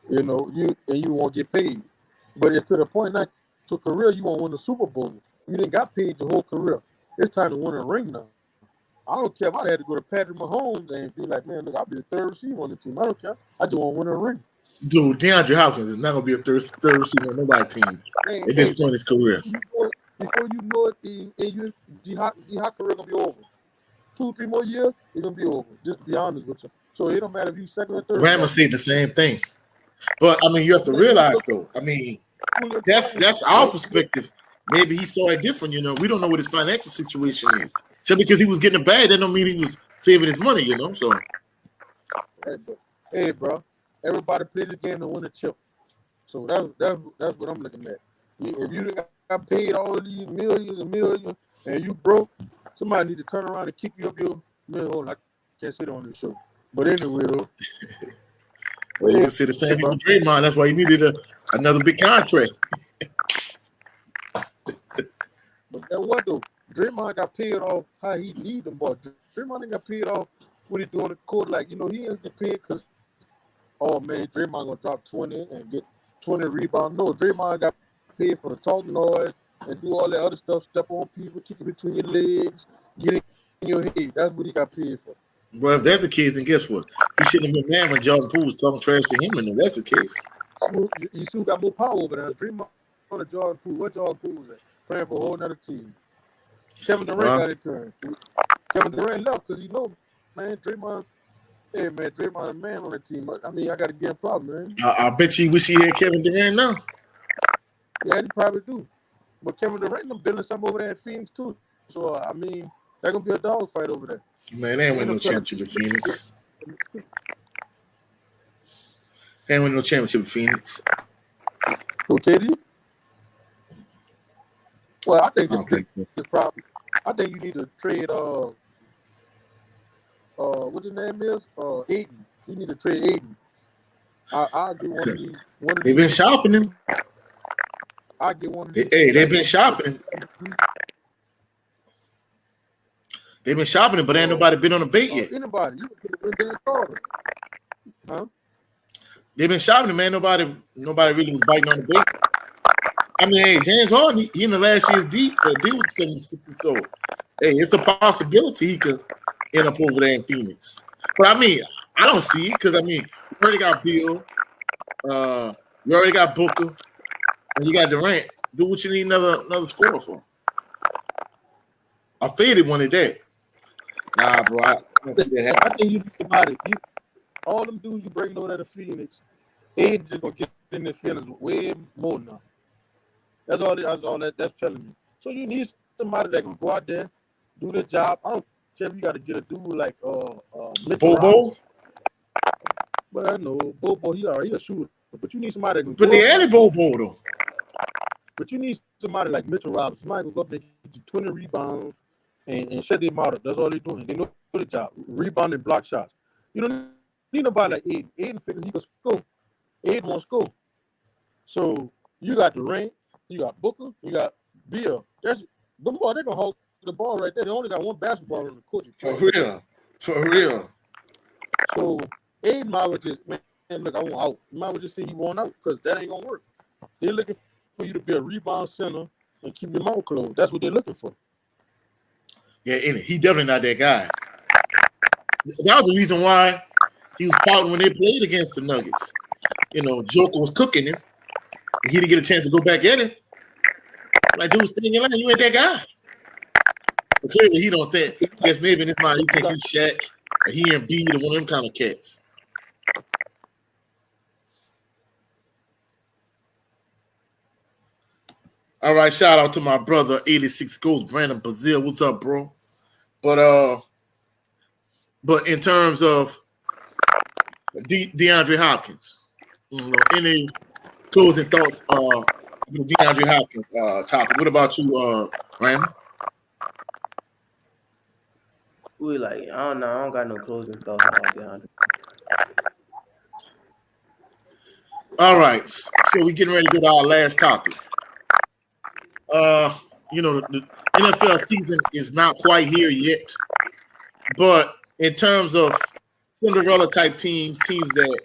You won't get paid. But it's to the point now, to career, you won't win the Super Bowl. You didn't got paid your whole career. It's time to win a ring now. I don't care if I had to go to Patrick Mahomes and be like, man, look, I'll be the third receiver on the team. I don't care. I just want to win a ring. Dude, DeAndre Hopkins is not gonna be a third receiver on nobody's team at this point in his career. Before you know it, G-Hawk career gonna be over. 2-3 more years, it's gonna be over. Just to be honest with you. So it don't matter if you second or third. Rama said the same thing. But I mean, you have to realize though. I mean, that's our perspective. Maybe he saw it different. We don't know what his financial situation is. So because he was getting a bag, that don't mean he was saving his money. So hey, bro, everybody play the game to win a chip. So that's what I'm looking at. If you got paid all these millions and millions, and you broke, somebody need to turn around and kick you up your man. I can't sit on this show. But anyway, though. Well, you can say the same thing with Draymond. That's why he needed another big contract. But that what though? Draymond got paid off how he need them, but Draymond got paid off what he doing the court. Like, he ain't get paid because, oh man, Draymond gonna drop 20 and get 20 rebounds. No, Draymond got paid for the talk noise and do all that other stuff, step on people, kick it between your legs, get it in your head. That's what he got paid for. Well, if that's the case, then guess what? He shouldn't have been mad when Jordan Poole was talking trash to him, and if that's the case. You still got more power over there. Draymond on the Jordan Poole. What Jordan Poole was at? Playing for a whole nother team. Kevin Durant got it turned. Kevin Durant left because man, Draymond, hey man, Draymond a man on the team. I mean, I got to get a problem, man. I bet you wish he had Kevin Durant now. Yeah, he probably do. But Kevin Durant them building something over there in Phoenix too. So I mean, there's gonna be a dog fight over there. Man, they ain't win no championship in Phoenix. They ain't win no championship in Phoenix. Okay, well, I think so. the problem. I think you need to trade what his name is? Aiden. You need to trade Aiden. I'll get one of these. They've been shopping him. I'll get one of these. Hey, they've been shopping. They've been shopping him, but ain't nobody been on the bait yet. Anybody? You can get Dan Carter. Huh? They've been shopping him, man. Nobody really was biting on the bait. I mean, hey, James Harden, he in the last year's deal with 76. So, hey, it's a possibility he could end up over there in Phoenix. But I mean, I don't see it because I mean, you already got Bill, you already got Booker, and you got Durant. Do what you need another scorer for. I faded one of that. Nah, bro. I think you think about it. All them dudes you bring over to Phoenix, they just gonna get in their feelings way more now. That's all that's telling me. So you need somebody that can go out there, do the job. I don't care if you got to get a dude like Bobo. But I know Bobo, he a shooter. But you need somebody that can. But they added Bobo though. But you need somebody like Mitchell Robinson. Somebody can go up there, get you 20 rebounds and shut them out. That's all they're doing. They know the job. Rebound and block shots. You don't need nobody like Aiden. Aiden figures he can score. Aiden won't score. So you got Durant, you got Booker, you got Bill. They're gonna hold the ball right there. They only got one basketball in the court. For real. So Aiden might would just, man, look, I want out. You might would just say he want out because that ain't gonna work. They're looking for you to be a rebound center and keep your mouth closed. That's what they're looking for. Yeah, and he definitely not that guy. That was the reason why he was pouting when they played against the Nuggets. Joker was cooking him. And he didn't get a chance to go back at him. Like, dude, stay in your lane. You ain't that guy. But clearly, he don't think. I guess maybe in his mind, he think he's Shaq. Or he and B, the one of them kind of cats. All right, shout out to my brother, 86 Ghost, Brandon Brazil. What's up, bro? But in terms of DeAndre Hopkins, any closing thoughts DeAndre Hopkins topic? What about you, Raymond? I don't know. I don't got no closing thoughts about DeAndre. All right, so we're getting ready to go to our last topic. The NFL season is not quite here yet, but in terms of Cinderella type teams that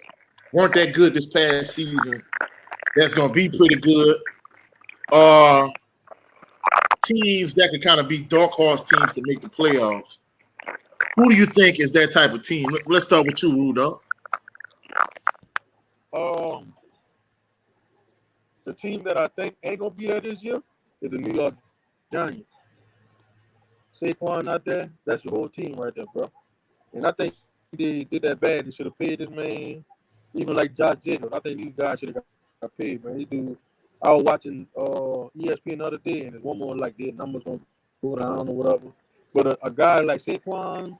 weren't that good this past season, that's going to be pretty good. Teams that could kind of be dark horse teams to make the playoffs. Who do you think is that type of team? Let's start with you, Rudolph. The team that I think ain't gonna be there this year is the New York Giants. Saquon out there, that's your whole team right there, bro. And I think they did that bad. They should have paid this man. Even like Josh Jacobs, I think these guys should have got paid, man. He do. I was watching ESPN the other day, and there's one more like their numbers gonna go down or whatever. But a guy like Saquon,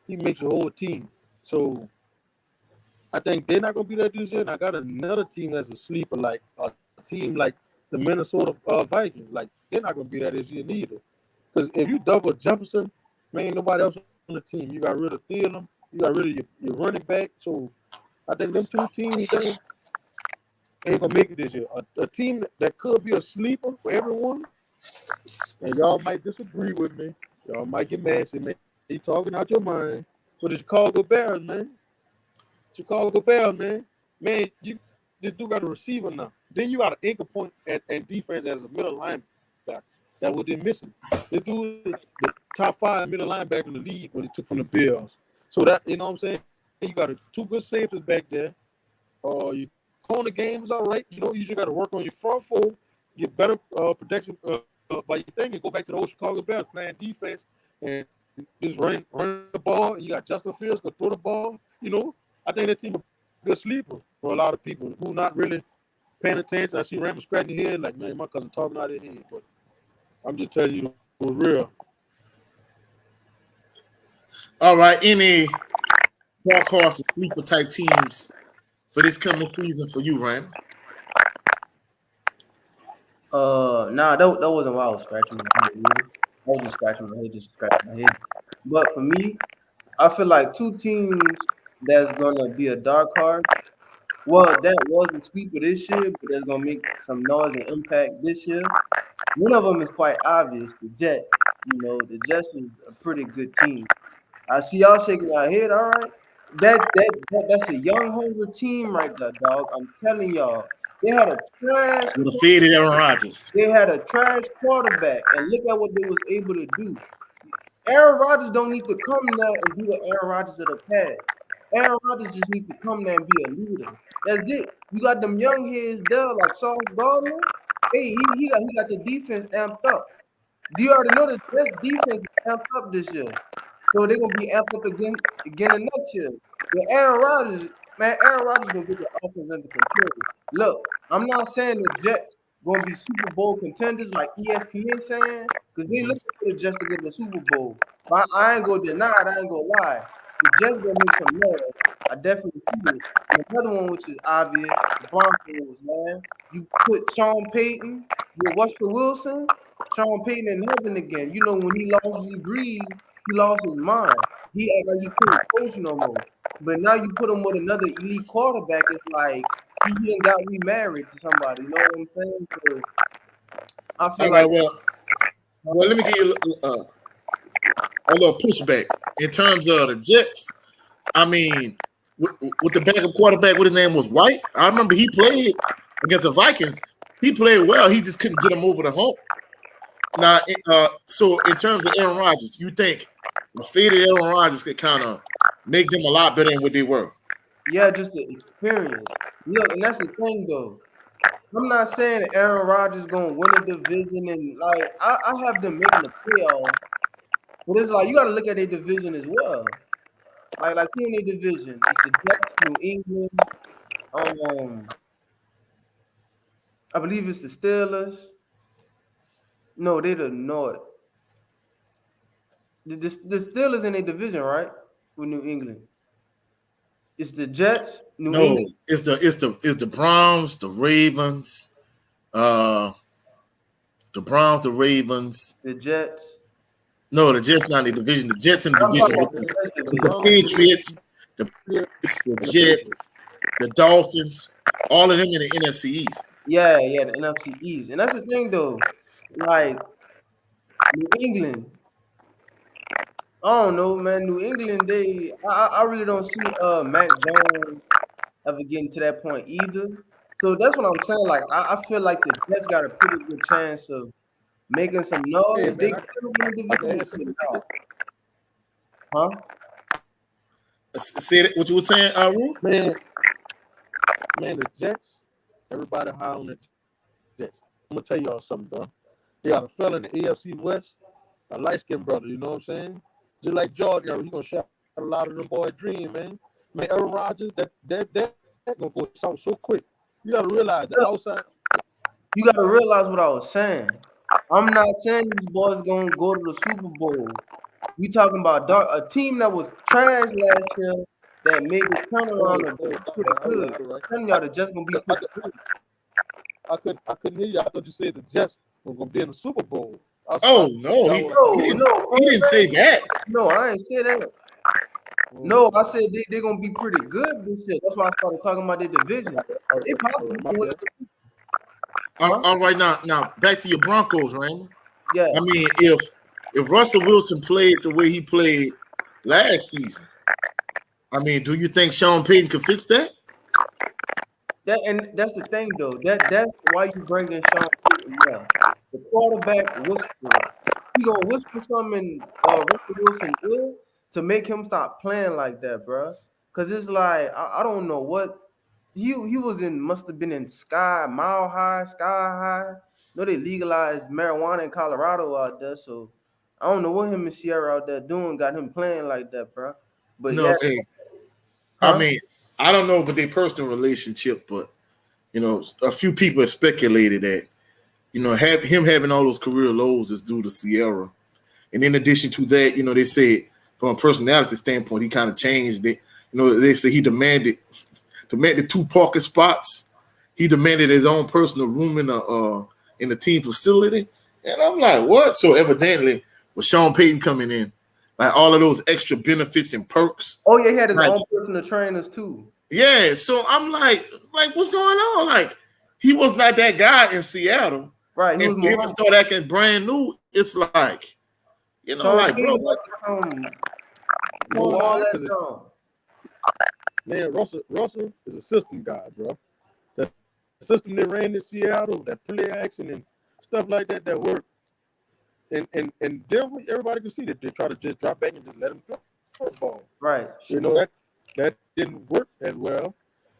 he makes a whole team. So I think they're not gonna be there this year. And I got another team that's a sleeper, like a team like the Minnesota Vikings. Like they're not gonna be there this year neither. Because if you double Jefferson, man, ain't nobody else on the team. You got rid of Thielen, you got rid of your running back. So I think them two teams there ain't gonna make it this year. A team that could be a sleeper for everyone, and y'all might disagree with me. Y'all might get mad at me. You talking out your mind. But the Chicago Bears, man. Chicago Bears, man. Man, you this dude got a receiver now. Then you got an anchor point and defense as a middle linebacker. That what they're missing. This dude is the top 5 middle linebacker in the league when he took from the Bills. So that you know what I'm saying? You got two good safeties back there. Your corner game is all right. You know, you just got to work on your front four, get better protection by your thing, and go back to the old Chicago Bears playing defense and just run the ball. And you got Justin Fields to throw the ball. You know, I think that team is a good sleeper for a lot of people who not really paying attention. I see Raymond scratching his head like, man, my cousin talking out of his head. But I'm just telling you for real. All right, any dark horse or sleeper type teams for this coming season for you, Ryan? Nah, that wasn't why I was scratching my head. Really. I wasn't scratching my head, just scratching my head. But for me, I feel like two teams that's gonna be a dark horse. Well, that was a sweeper this year, but that's gonna make some noise and impact this year. One of them is quite obvious, the Jets. You know, the Jets is a pretty good team. I see y'all shaking your head. All right, that's a young, hungry team right there, dog. I'm telling y'all, they had a trash. With a faded Aaron Rodgers. They had a trash quarterback, and look at what they was able to do. Aaron Rodgers don't need to come there and be the Aaron Rodgers of the past. Aaron Rodgers just needs to come there and be a leader. That's it. You got them young heads there like Sauce Gardner. Hey, he got the defense amped up. Do you already know the best defense is amped up this year? So they're gonna be amped up again the next year. But Aaron Rodgers, man, Aaron Rodgers gonna get the offense under control. Look, I'm not saying the Jets gonna be Super Bowl contenders like ESPN saying, because they looking for the Jets to get in the Super Bowl. But I ain't gonna deny it, I ain't gonna lie. The Jets gonna make some noise. I definitely see it. And another one which is obvious, the Broncos, man. You put Sean Payton with Russell Wilson, Sean Payton in heaven again. You know, when he lost his breeze, he lost his mind. He act like he couldn't coach no more. But now you put him with another elite quarterback, it's like he done got remarried to somebody. You know what I'm saying? So I All feel right, like well, let me give you a little pushback in terms of the Jets. I mean, with the backup quarterback, what his name was White. I remember he played against the Vikings. He played well. He just couldn't get him over the hump. Now, so in terms of Aaron Rodgers, you think the faded Aaron Rodgers could kind of make them a lot better than what they were? yeah, just the experience. Look, and that's the thing though. I'm not saying Aaron Rodgers gonna win a division and like I have them making the playoffs, but it's like you gotta look at their division as well. Like who in their division? It's the Jets, New England, I believe it's the Steelers. No, they're the North. The Steelers in a division, right? With New England. It's the Jets, New No, England, it's the Browns, the Ravens, uh, the Ravens. the Jets. No, the Jets not in the division. The Jets in the I'm talking division about with the the, Jets with the division. Patriots, the Jets, the Dolphins, all of them in the NFC East. Yeah, yeah, the NFC East. And that's the thing though. Like New England, I don't know, man. New England, I really don't see Mac Jones ever getting to that point either. So that's what I'm saying. Like I feel like the Jets got a pretty good chance of making some Hey noise. They man, could win the I can division, ask but you. no. Huh? Say that, what you were saying, Ru? Man, the Jets. Everybody high on the Jets. I'm gonna tell y'all something, bro. They got a fella in the AFC West, a light skinned brother. You know what I'm saying? Just like George, you gonna shout a lot of them boys dream, man. Man, Aaron Rodgers, that gonna go south so quick. You gotta realize the outside. You got to realize what I was saying. I'm not saying these boys gonna go to the Super Bowl. We talking about a team that was trash last year that made the turnaround and be pretty good. I'm telling y'all, they're just gonna be pretty good. I couldn't hear you. I thought you said the Jets were gonna be in the Super Bowl. Oh no, he didn't say that. No, I ain't say that. No, I said they're gonna be pretty good this year. That's why I started talking about their division. They possibly can win. All right, now back to your Broncos, Raymond. Yeah. I mean, if Russell Wilson played the way he played last season, I mean, do you think Sean Payton could fix that? And that's the thing, though. That's why you bring in Sean Payton. Yeah. The quarterback whisperer. He gonna whisper something in Russell Wilson's ear to make him stop playing like that, bro. Cause it's like I don't know what he must have been in Mile High, Sky High. No, they legalized marijuana in Colorado out there, so I don't know what him and Sierra out there doing got him playing like that, bro. But No, yeah, hey, huh? I mean, I don't know about their personal relationship, but you know, a few people have speculated that, you know, him having all those career lows is due to Sierra. And in addition to that, you know, they said from a personality standpoint, he kind of changed it. You know, they say he demanded 2 parking spots. He demanded his own personal room in the team facility. And I'm like, what? So evidently, with Sean Payton coming in, like all of those extra benefits and perks. Oh yeah, he had his like, own personal trainers too. Yeah, so I'm like, what's going on? Like, he was not that guy in Seattle. Right, he and was for him more to start acting brand new, it's like, you know, Sean like, bro, Payton all that time. Man, Russell is a system guy, bro. That system they ran in Seattle, that play action and stuff like that worked. And Denver, everybody can see that they try to just drop back and just let him throw the ball. Right. You know that didn't work as well.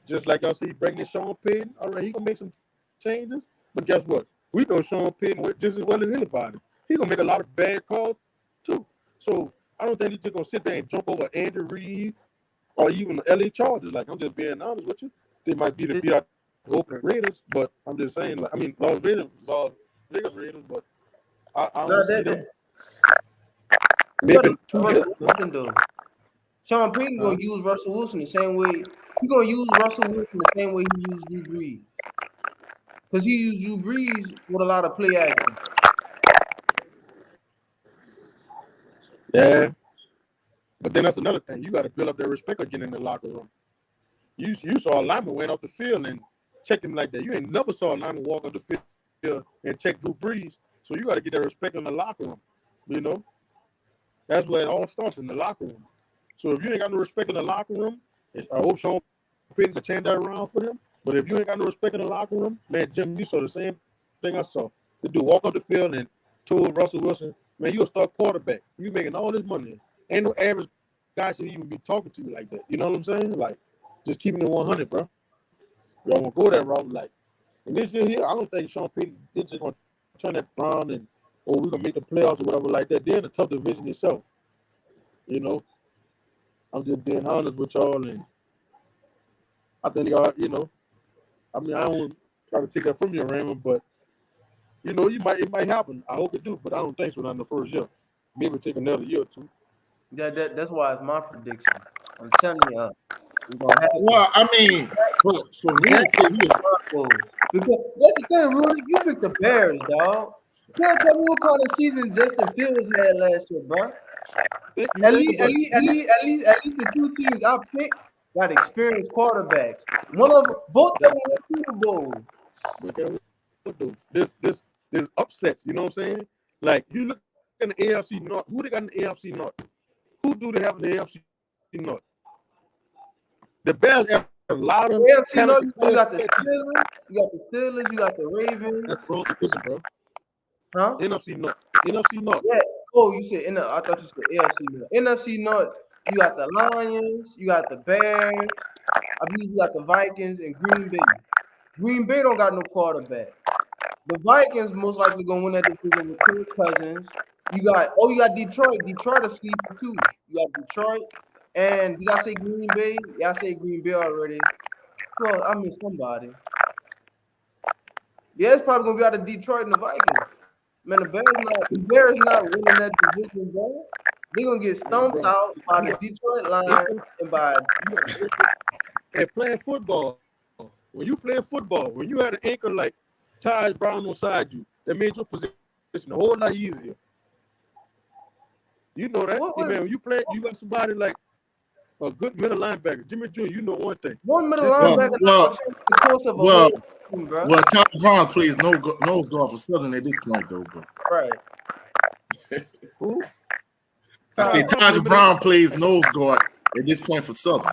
Just like y'all see bringing in Sean Payton. All right, he gonna make some changes, but guess what? We know Sean Payton just as well as anybody. He gonna make a lot of bad calls too. So I don't think he's just gonna sit there and jump over Andy Reid or even the LA Chargers. Like, I'm just being honest with you. They might be the beat out the Oakland Raiders, but I'm just saying, like, I mean, Las Vegas, Raiders, but I don't see them. Maybe though. Sean Payton gonna use Russell Wilson the same way. He gonna use Russell Wilson the same way he used Drew Brees. Because he used Drew Brees with a lot of play action. Yeah. But then that's another thing. You got to build up that respect again in the locker room. You saw a lineman went off the field and checked him like that. You ain't never saw a lineman walk off the field and check Drew Brees. So you got to get that respect in the locker room. You know? That's where it all starts, in the locker room. So if you ain't got no respect in the locker room, I hope Sean Payton can change that around for them. But if you ain't got no respect in the locker room, man, Jim, you saw the same thing I saw. The dude walk off the field and told Russell Wilson, man, you a star quarterback. You making all this money. Ain't no average guy should even be talking to you like that. You know what I'm saying? Like, just keeping it 100, bro. Y'all want to go that route, like. And this year here, I don't think Sean Payton is just going to turn that around and, we're going to make the playoffs or whatever like that. They're in a tough division itself. You know? I'm just being honest with y'all, and I think y'all, you know, I mean, I don't try to take that from you, Raymond, but, you know, it might happen. I hope it do, but I don't think so, not in the first year. Maybe take another year or two. Yeah, that's why it's my prediction. I'm telling you, it's gonna happen. Well, I mean, for me to say he is because that's the thing, Rudy. You picked the Bears, dog. You can't tell me what kind of season Justin Fields had last year, bro. At least the 2 teams I picked got experienced quarterbacks. Both of them won Super Bowl. There's upsets. You know what I'm saying? Like, you look in the AFC North. Who they got in the AFC North? Who do they have in the AFC North? The Bears have a lot of AFC North. You got the Steelers. You got the Ravens. That's wrong, bro. Huh? NFC North. Yeah. Oh, you said I thought you said AFC North. NFC North. You got the Lions. You got the Bears. I believe you got the Vikings and Green Bay. Green Bay don't got no quarterback. The Vikings most likely gonna win that division with Kirk Cousins. You got Detroit. Detroit is sleeping too. You got Detroit. And did I say Green Bay? Yeah, I say Green Bay already. Well, I missed somebody. Yeah, it's probably gonna be out of Detroit and the Vikings. Man, the Bears not winning that division, bro. They're gonna get Man, stomped bro. out by the Detroit Lions and by And playing football, when you playing football, when you had an anchor like Taj Brown beside you, that made your position a whole lot easier. You know that, what, man. When you play, you got somebody like a good middle linebacker, Jimmy Jr. You know one thing. one middle Just Well, linebacker not well, gonna change the course of a well, whole team, bro. well. Ty Brown plays nose guard for Southern at this point, though. But Right. Who? I said Taj Brown plays nose guard at this point for Southern.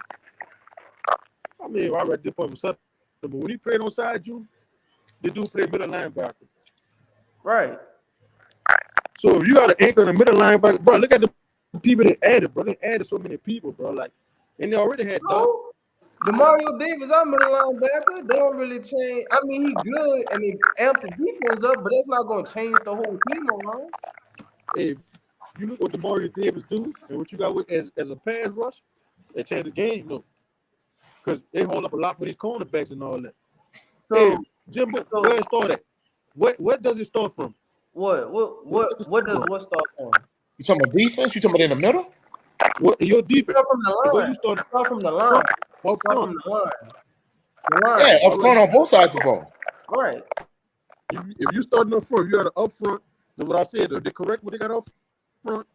I mean, I read this point with something, but when he played on side you, the dude played middle linebacker. Right. So if you got an anchor in the middle linebacker, bro, look at the people they added, bro. They added so many people, bro. Like, and they already had Doug. No. Demario Davis, our middle linebacker, they don't really change. I mean, he good and they amp the defense up, but that's not gonna change the whole team around. Hey, you look what Demario Davis do and what you got with as a pass rush, they change the game, though. Because they hold up a lot for these cornerbacks and all that. So, hey, Jimbo, where it start at? What does it start from? what does what start from? You talking about defense? You talking about in the middle? What your defense? Start from the Where line. you start Start from the line. up Start front. from the line. The line. Yeah, up front on both sides of the ball. Right. If you starting up front, you got an up front. So what I said, they correct what they got up front.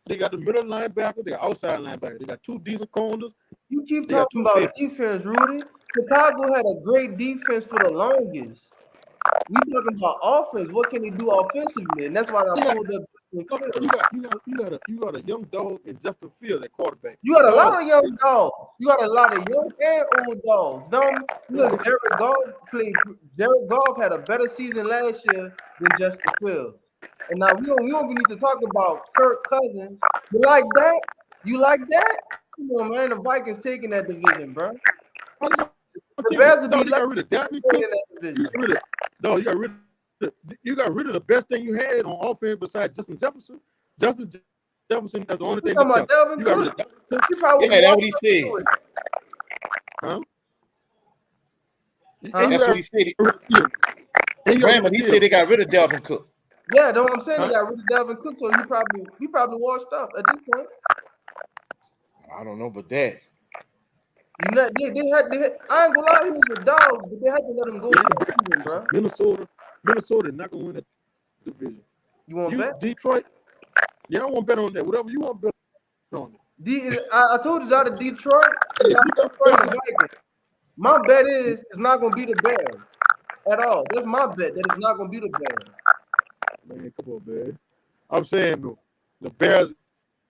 They got the middle linebacker, they got outside linebacker. They got two decent corners. You keep They got talking two about safeties. defense, Rudy. Chicago had a great defense for the longest. We talking about offense. What can he do offensively? And that's why I pulled up. You got a young dog in Justin Fields at quarterback. You got a lot of young dogs. You got a lot of young and old dogs. Look, Jared Goff had a better season last year than Justin Fields. And now we don't even need to talk about Kirk Cousins. You like that? You like that? Come on, man. The Vikings taking that division, bro. The Bears would be got rid of Dalvin Cook. You got rid of the best thing you had on offense besides Justin Jefferson. Justin Jefferson is the only thing. You talking about Dalvin Cook? Yeah, that's what he said. Huh? That's what he said. Raymond, he said they got rid of Dalvin Cook. Yeah, that's what I'm saying. They got rid of Dalvin Cook, so he probably washed up at this point. I don't know about that. They had. I ain't gonna lie, he was a dog, but they had to let him go. Bro. Minnesota not gonna win that division. You want to bet? Detroit? Yeah, I want to bet on that. Whatever you want to bet on it. I told you it's out of Detroit. My bet is it's not gonna be the Bears at all. That's my bet. That it's not gonna be the Bears. Man, come on, man. I'm saying though, the Bears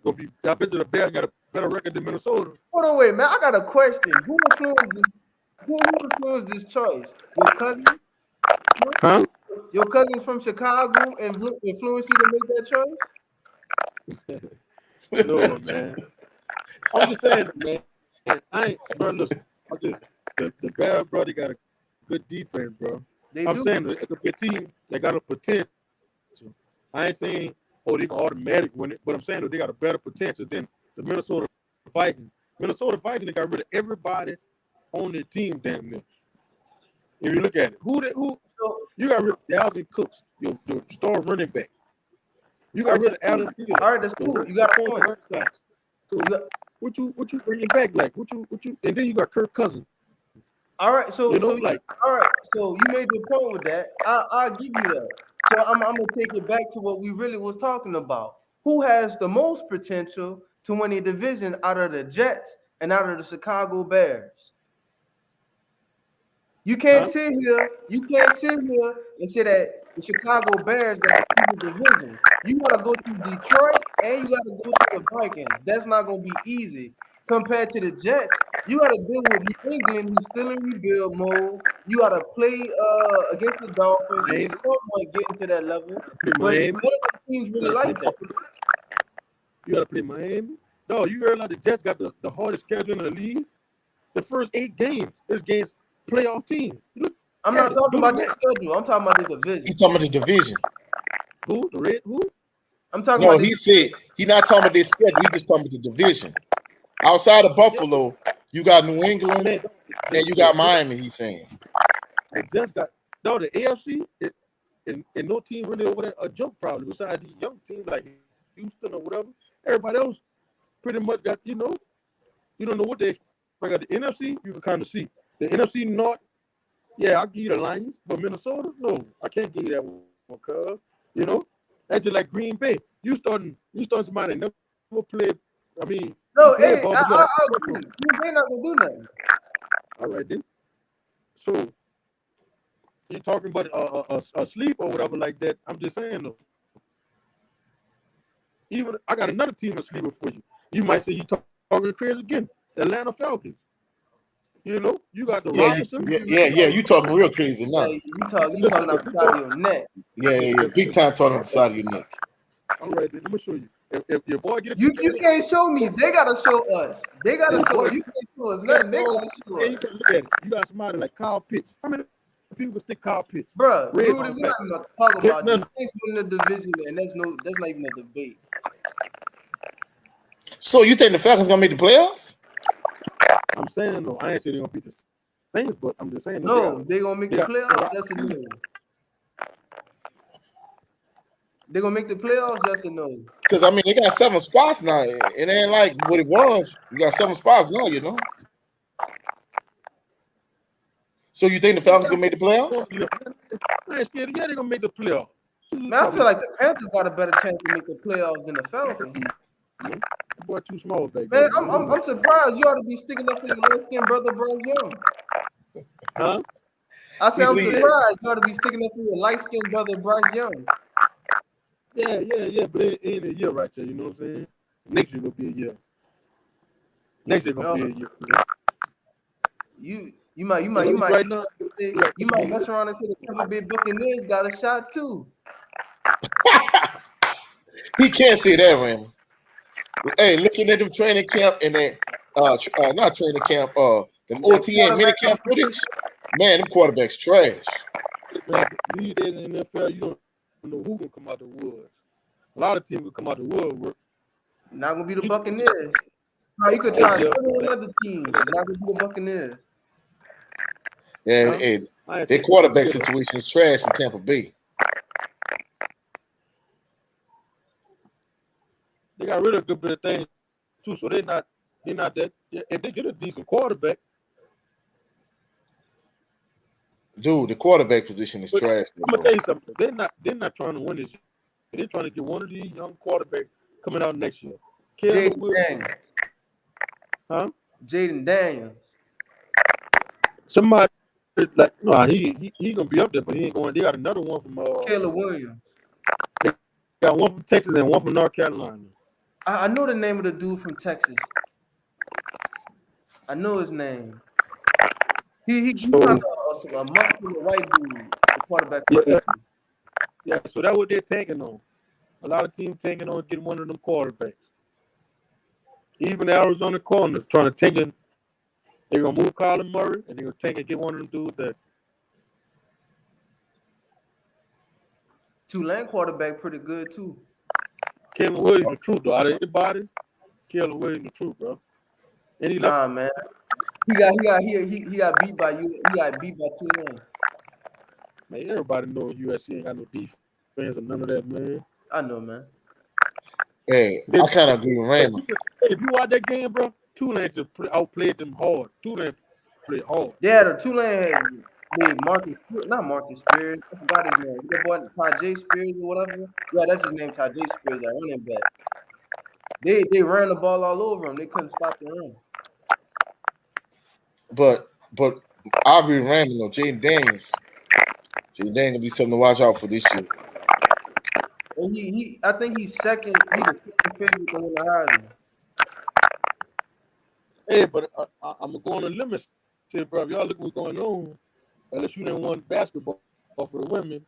gonna be. I bet you the Bears got a better record than Minnesota. Hold on, wait, man. I got a question. Who influenced this choice? Your cousin? Huh? Your cousin's from Chicago and influenced you to make that choice? No, man. I'm just saying, man. I ain't, bro. Listen, the Bears, bro, they got a good defense, bro. I'm saying it's a good team. They got a potential. I ain't saying, oh, they can automatic win it, but I'm saying that they got a better potential than the Minnesota Vikings. Minnesota Vikings, they got rid of everybody on their team, damn near. If you look at it, who you got rid of Dalvin Cooks, your star running back. You got rid of Allen Thielen. All right, that's cool. You got a point. So what you bringing back like? What you? And then you got Kirk Cousins. All right, so all right, so you made your point with that. I'll give you that. So I'm gonna take it back to what we really was talking about. Who has the most potential to win a division out of the Jets and out of the Chicago Bears? You can't sit here and say that the Chicago Bears got the division. You gotta go to Detroit and you gotta go to the Vikings. That's not gonna be easy. Compared to the Jets, you got to deal with New England, who's still in rebuild mode. You got to play against the Dolphins and somewhat get into that level. But none of the teams really like that. You got to play Miami. No, you heard like the Jets got the hardest schedule in the league. The first 8 games is against playoff teams. I'm not talking about the schedule. I'm talking about the division. He's talking about the division. Who? The Red? Who? I'm talking about. No, he said he's not talking about this schedule. He's just talking about the division. Outside of Buffalo, you got New England Man, and you got Miami. He's saying. they just got the AFC. And no team really over there a joke probably besides these young teams like Houston or whatever. Everybody else pretty much got you don't know what they expect. The NFC you can kind of see the NFC North. Yeah, I'll give you the Lions, but Minnesota, no, I can't give you that one because that's just like Green Bay. You starting somebody that never played. I mean, he No, played hey, ball, but you I got agree. They not gonna do nothing. all right then. So you talking about a sleep or whatever like that? I'm just saying though. Even I got another team that's sleeping for you. You might say you talking crazy again. The Atlanta Falcons. You got the Robinson. Yeah. You talking real crazy now. Yeah, you talking out the side of your neck. Yeah. Big time talking on the side of your neck. All right, then, let me show you. If your boy get a You can't show me. They gotta show us. They gotta show us. You can't show us nothing. They gotta show you us. can look at it. You got somebody like Kyle Pitts. How many people can stick Kyle Pitts? Bruh, Red Rudy, zone we're not back. even about to talk about No, this. Saints win the division, and that's not even a debate. So you think the Falcons gonna make the playoffs? I'm saying no. I ain't saying they're gonna beat the Saints, but I'm just saying No, they gonna make the playoffs. That's a no. They gonna make the playoffs. That's a no. Because I mean they got 7 spots now. It ain't like what it was. You got 7 spots now, So you think the Falcons gonna make the playoffs? I ain't scared. Yeah, they're gonna make the playoffs. Man, I feel like the Panthers got a better chance to make the playoffs than the Falcons. Boy, too small, baby. Man, I'm surprised you ought to be sticking up for your light-skinned brother Bryce Young. Huh? I said I'm See, surprised you ought to be sticking up for your light-skinned brother Bryce Young. Yeah. But it ain't a year right there. You know what I'm saying? Next year gonna be a year. Next year gonna be a year. You might right now. You might mess around and say the Tampa Bay Buccaneers got a shot too. he can't say that, Ramon. Hey, looking at them training camp and then not training camp, them OTA and mini camp footage, man, them quarterbacks trash. You did in the NFL, you don't know who gonna come out the woods. A lot of teams will come out the woodwork. Not gonna be the Buccaneers. No, you could try another team. It's not gonna be the Buccaneers. Yeah, their quarterback situation is trash in Tampa Bay. They got rid of a good bit of things too, so they're not that. If they get a decent quarterback, dude, the quarterback position is trash. I'm gonna tell you something. They're not trying to win this year. They're trying to get one of these young quarterbacks coming out next year. Jaden Daniels. Huh? Jaden Daniels. Somebody like no, he gonna be up there, but he ain't going. They got another one from Caleb Williams. They got one from Texas and one from North Carolina. I know the name of the dude from Texas. I know his name. He's kind of a muscular white dude, the quarterback. Yeah, so that's what they're tanking on. A lot of teams tanking on getting one of them quarterbacks. Even the Arizona Cardinals trying to tank it. They're gonna move Kyler Murray and they're gonna tank and get one of them dudes that. Tulane quarterback pretty good too. Caleb Williams the truth though. Out of anybody, Caleb Williams the truth, bro. And nah, man. He got beat by you. He got beat by Tulane. Man, everybody knows USC ain't got no defense or none of that, man. I know, man. Hey, I kind of agree with Raymond. If you watch that game, bro, Tulane just outplayed them hard. Tulane played hard. Yeah, the Tulane had not Marcus Spears. I forgot his name. That boy Tajay Spears or whatever. Yeah, that's his name, Tajay Spears. That running back. They ran the ball all over him. They couldn't stop the run. But I agree with Raymond though. Jaden Daniels gonna be something to watch out for this year. And I think he's second. He's the second favorite to win the Heisman. Hey, but I'm gonna go on a limit, say, bro. If y'all look what's going on, unless you didn't want basketball for the women,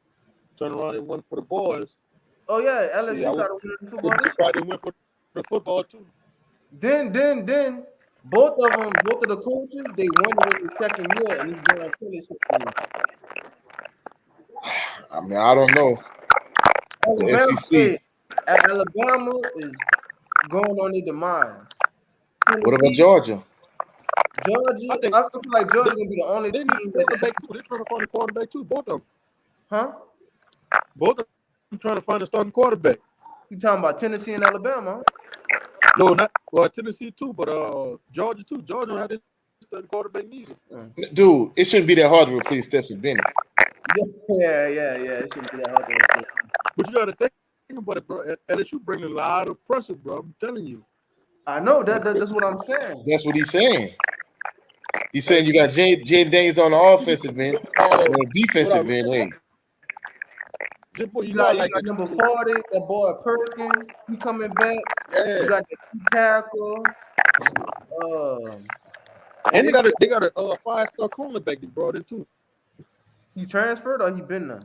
turn around and won for the boys. Oh yeah, LSU got to win the football. They probably went for the football too. Then both of the coaches, they won it in the second year, and he's going to finish it. I mean, I don't know. The SEC. Alabama is going on their demise. What about Tennessee, Georgia? Georgia. I think I feel like they, Georgia gonna be the only they need team a that, quarterback too. They're trying to find a quarterback too. Both of them. huh? Both of them trying to find a starting quarterback. You talking about Tennessee and Alabama? No, not well Tennessee too, but Georgia too. Georgia had this starting quarterback needed. Dude, it shouldn't be that hard to replace Stetson Bennett. Yeah. It shouldn't be that hard to replace. But you got to think about it, bro. LSU bringing a lot of pressure, bro. I'm telling you. I know that's what I'm saying. That's what he's saying. He's saying Hey, you got Jaden Daniels on the offensive end, Oh, and on the what defensive end. Hey, Jimbo, you you know I got like it. number 40, that boy Perkins, he coming back. You Yeah, got the key tackle. Um, and they, they got a 5-star cornerback they brought in too. he transferred or he been there?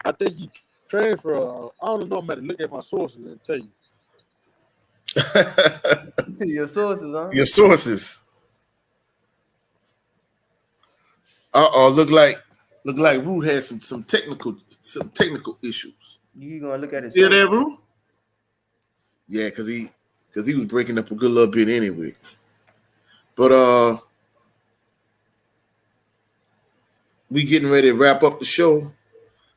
I think he transfer. I don't know. I'm going to look at my sources and tell you. Your sources, huh? your sources. Look like Rue had some technical issues. You gonna look at his Still sources? there, Rue? Yeah, because he was breaking up a good little bit anyway. But we getting ready to wrap up the show.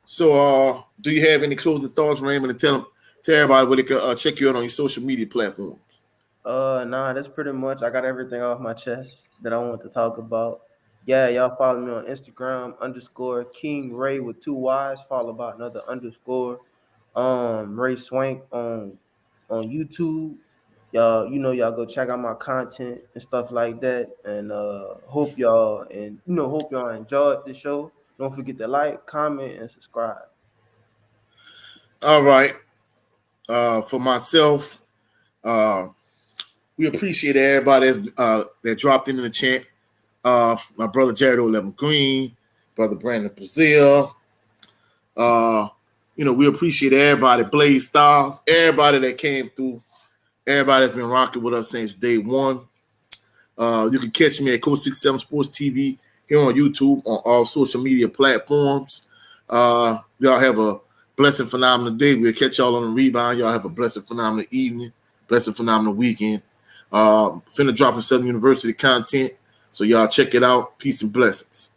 So do you have any closing thoughts, Raymond, and tell everybody where they can check you out on your social media platforms? Nah, that's pretty much. I got everything off my chest that I want to talk about. Yeah, y'all follow me on Instagram _King Ray with 2 Y's, followed by another underscore. Ray Swank on YouTube. Y'all, y'all go check out my content and stuff like that. And hope y'all enjoyed the show. Don't forget to like, comment, and subscribe. All right. For myself, we appreciate everybody that dropped in the chat. My brother Jared 11 Green, brother Brandon Brazil. We appreciate everybody, Blaze Styles, everybody that came through, everybody that's been rocking with us since day one. You can catch me at Coach 67 Sports TV here on YouTube, on all social media platforms. Y'all have a blessed, phenomenal day. We'll catch y'all on the rebound. Y'all have a blessed, phenomenal evening, blessed, phenomenal weekend. Finna drop in Southern University content, so y'all check it out. Peace and blessings.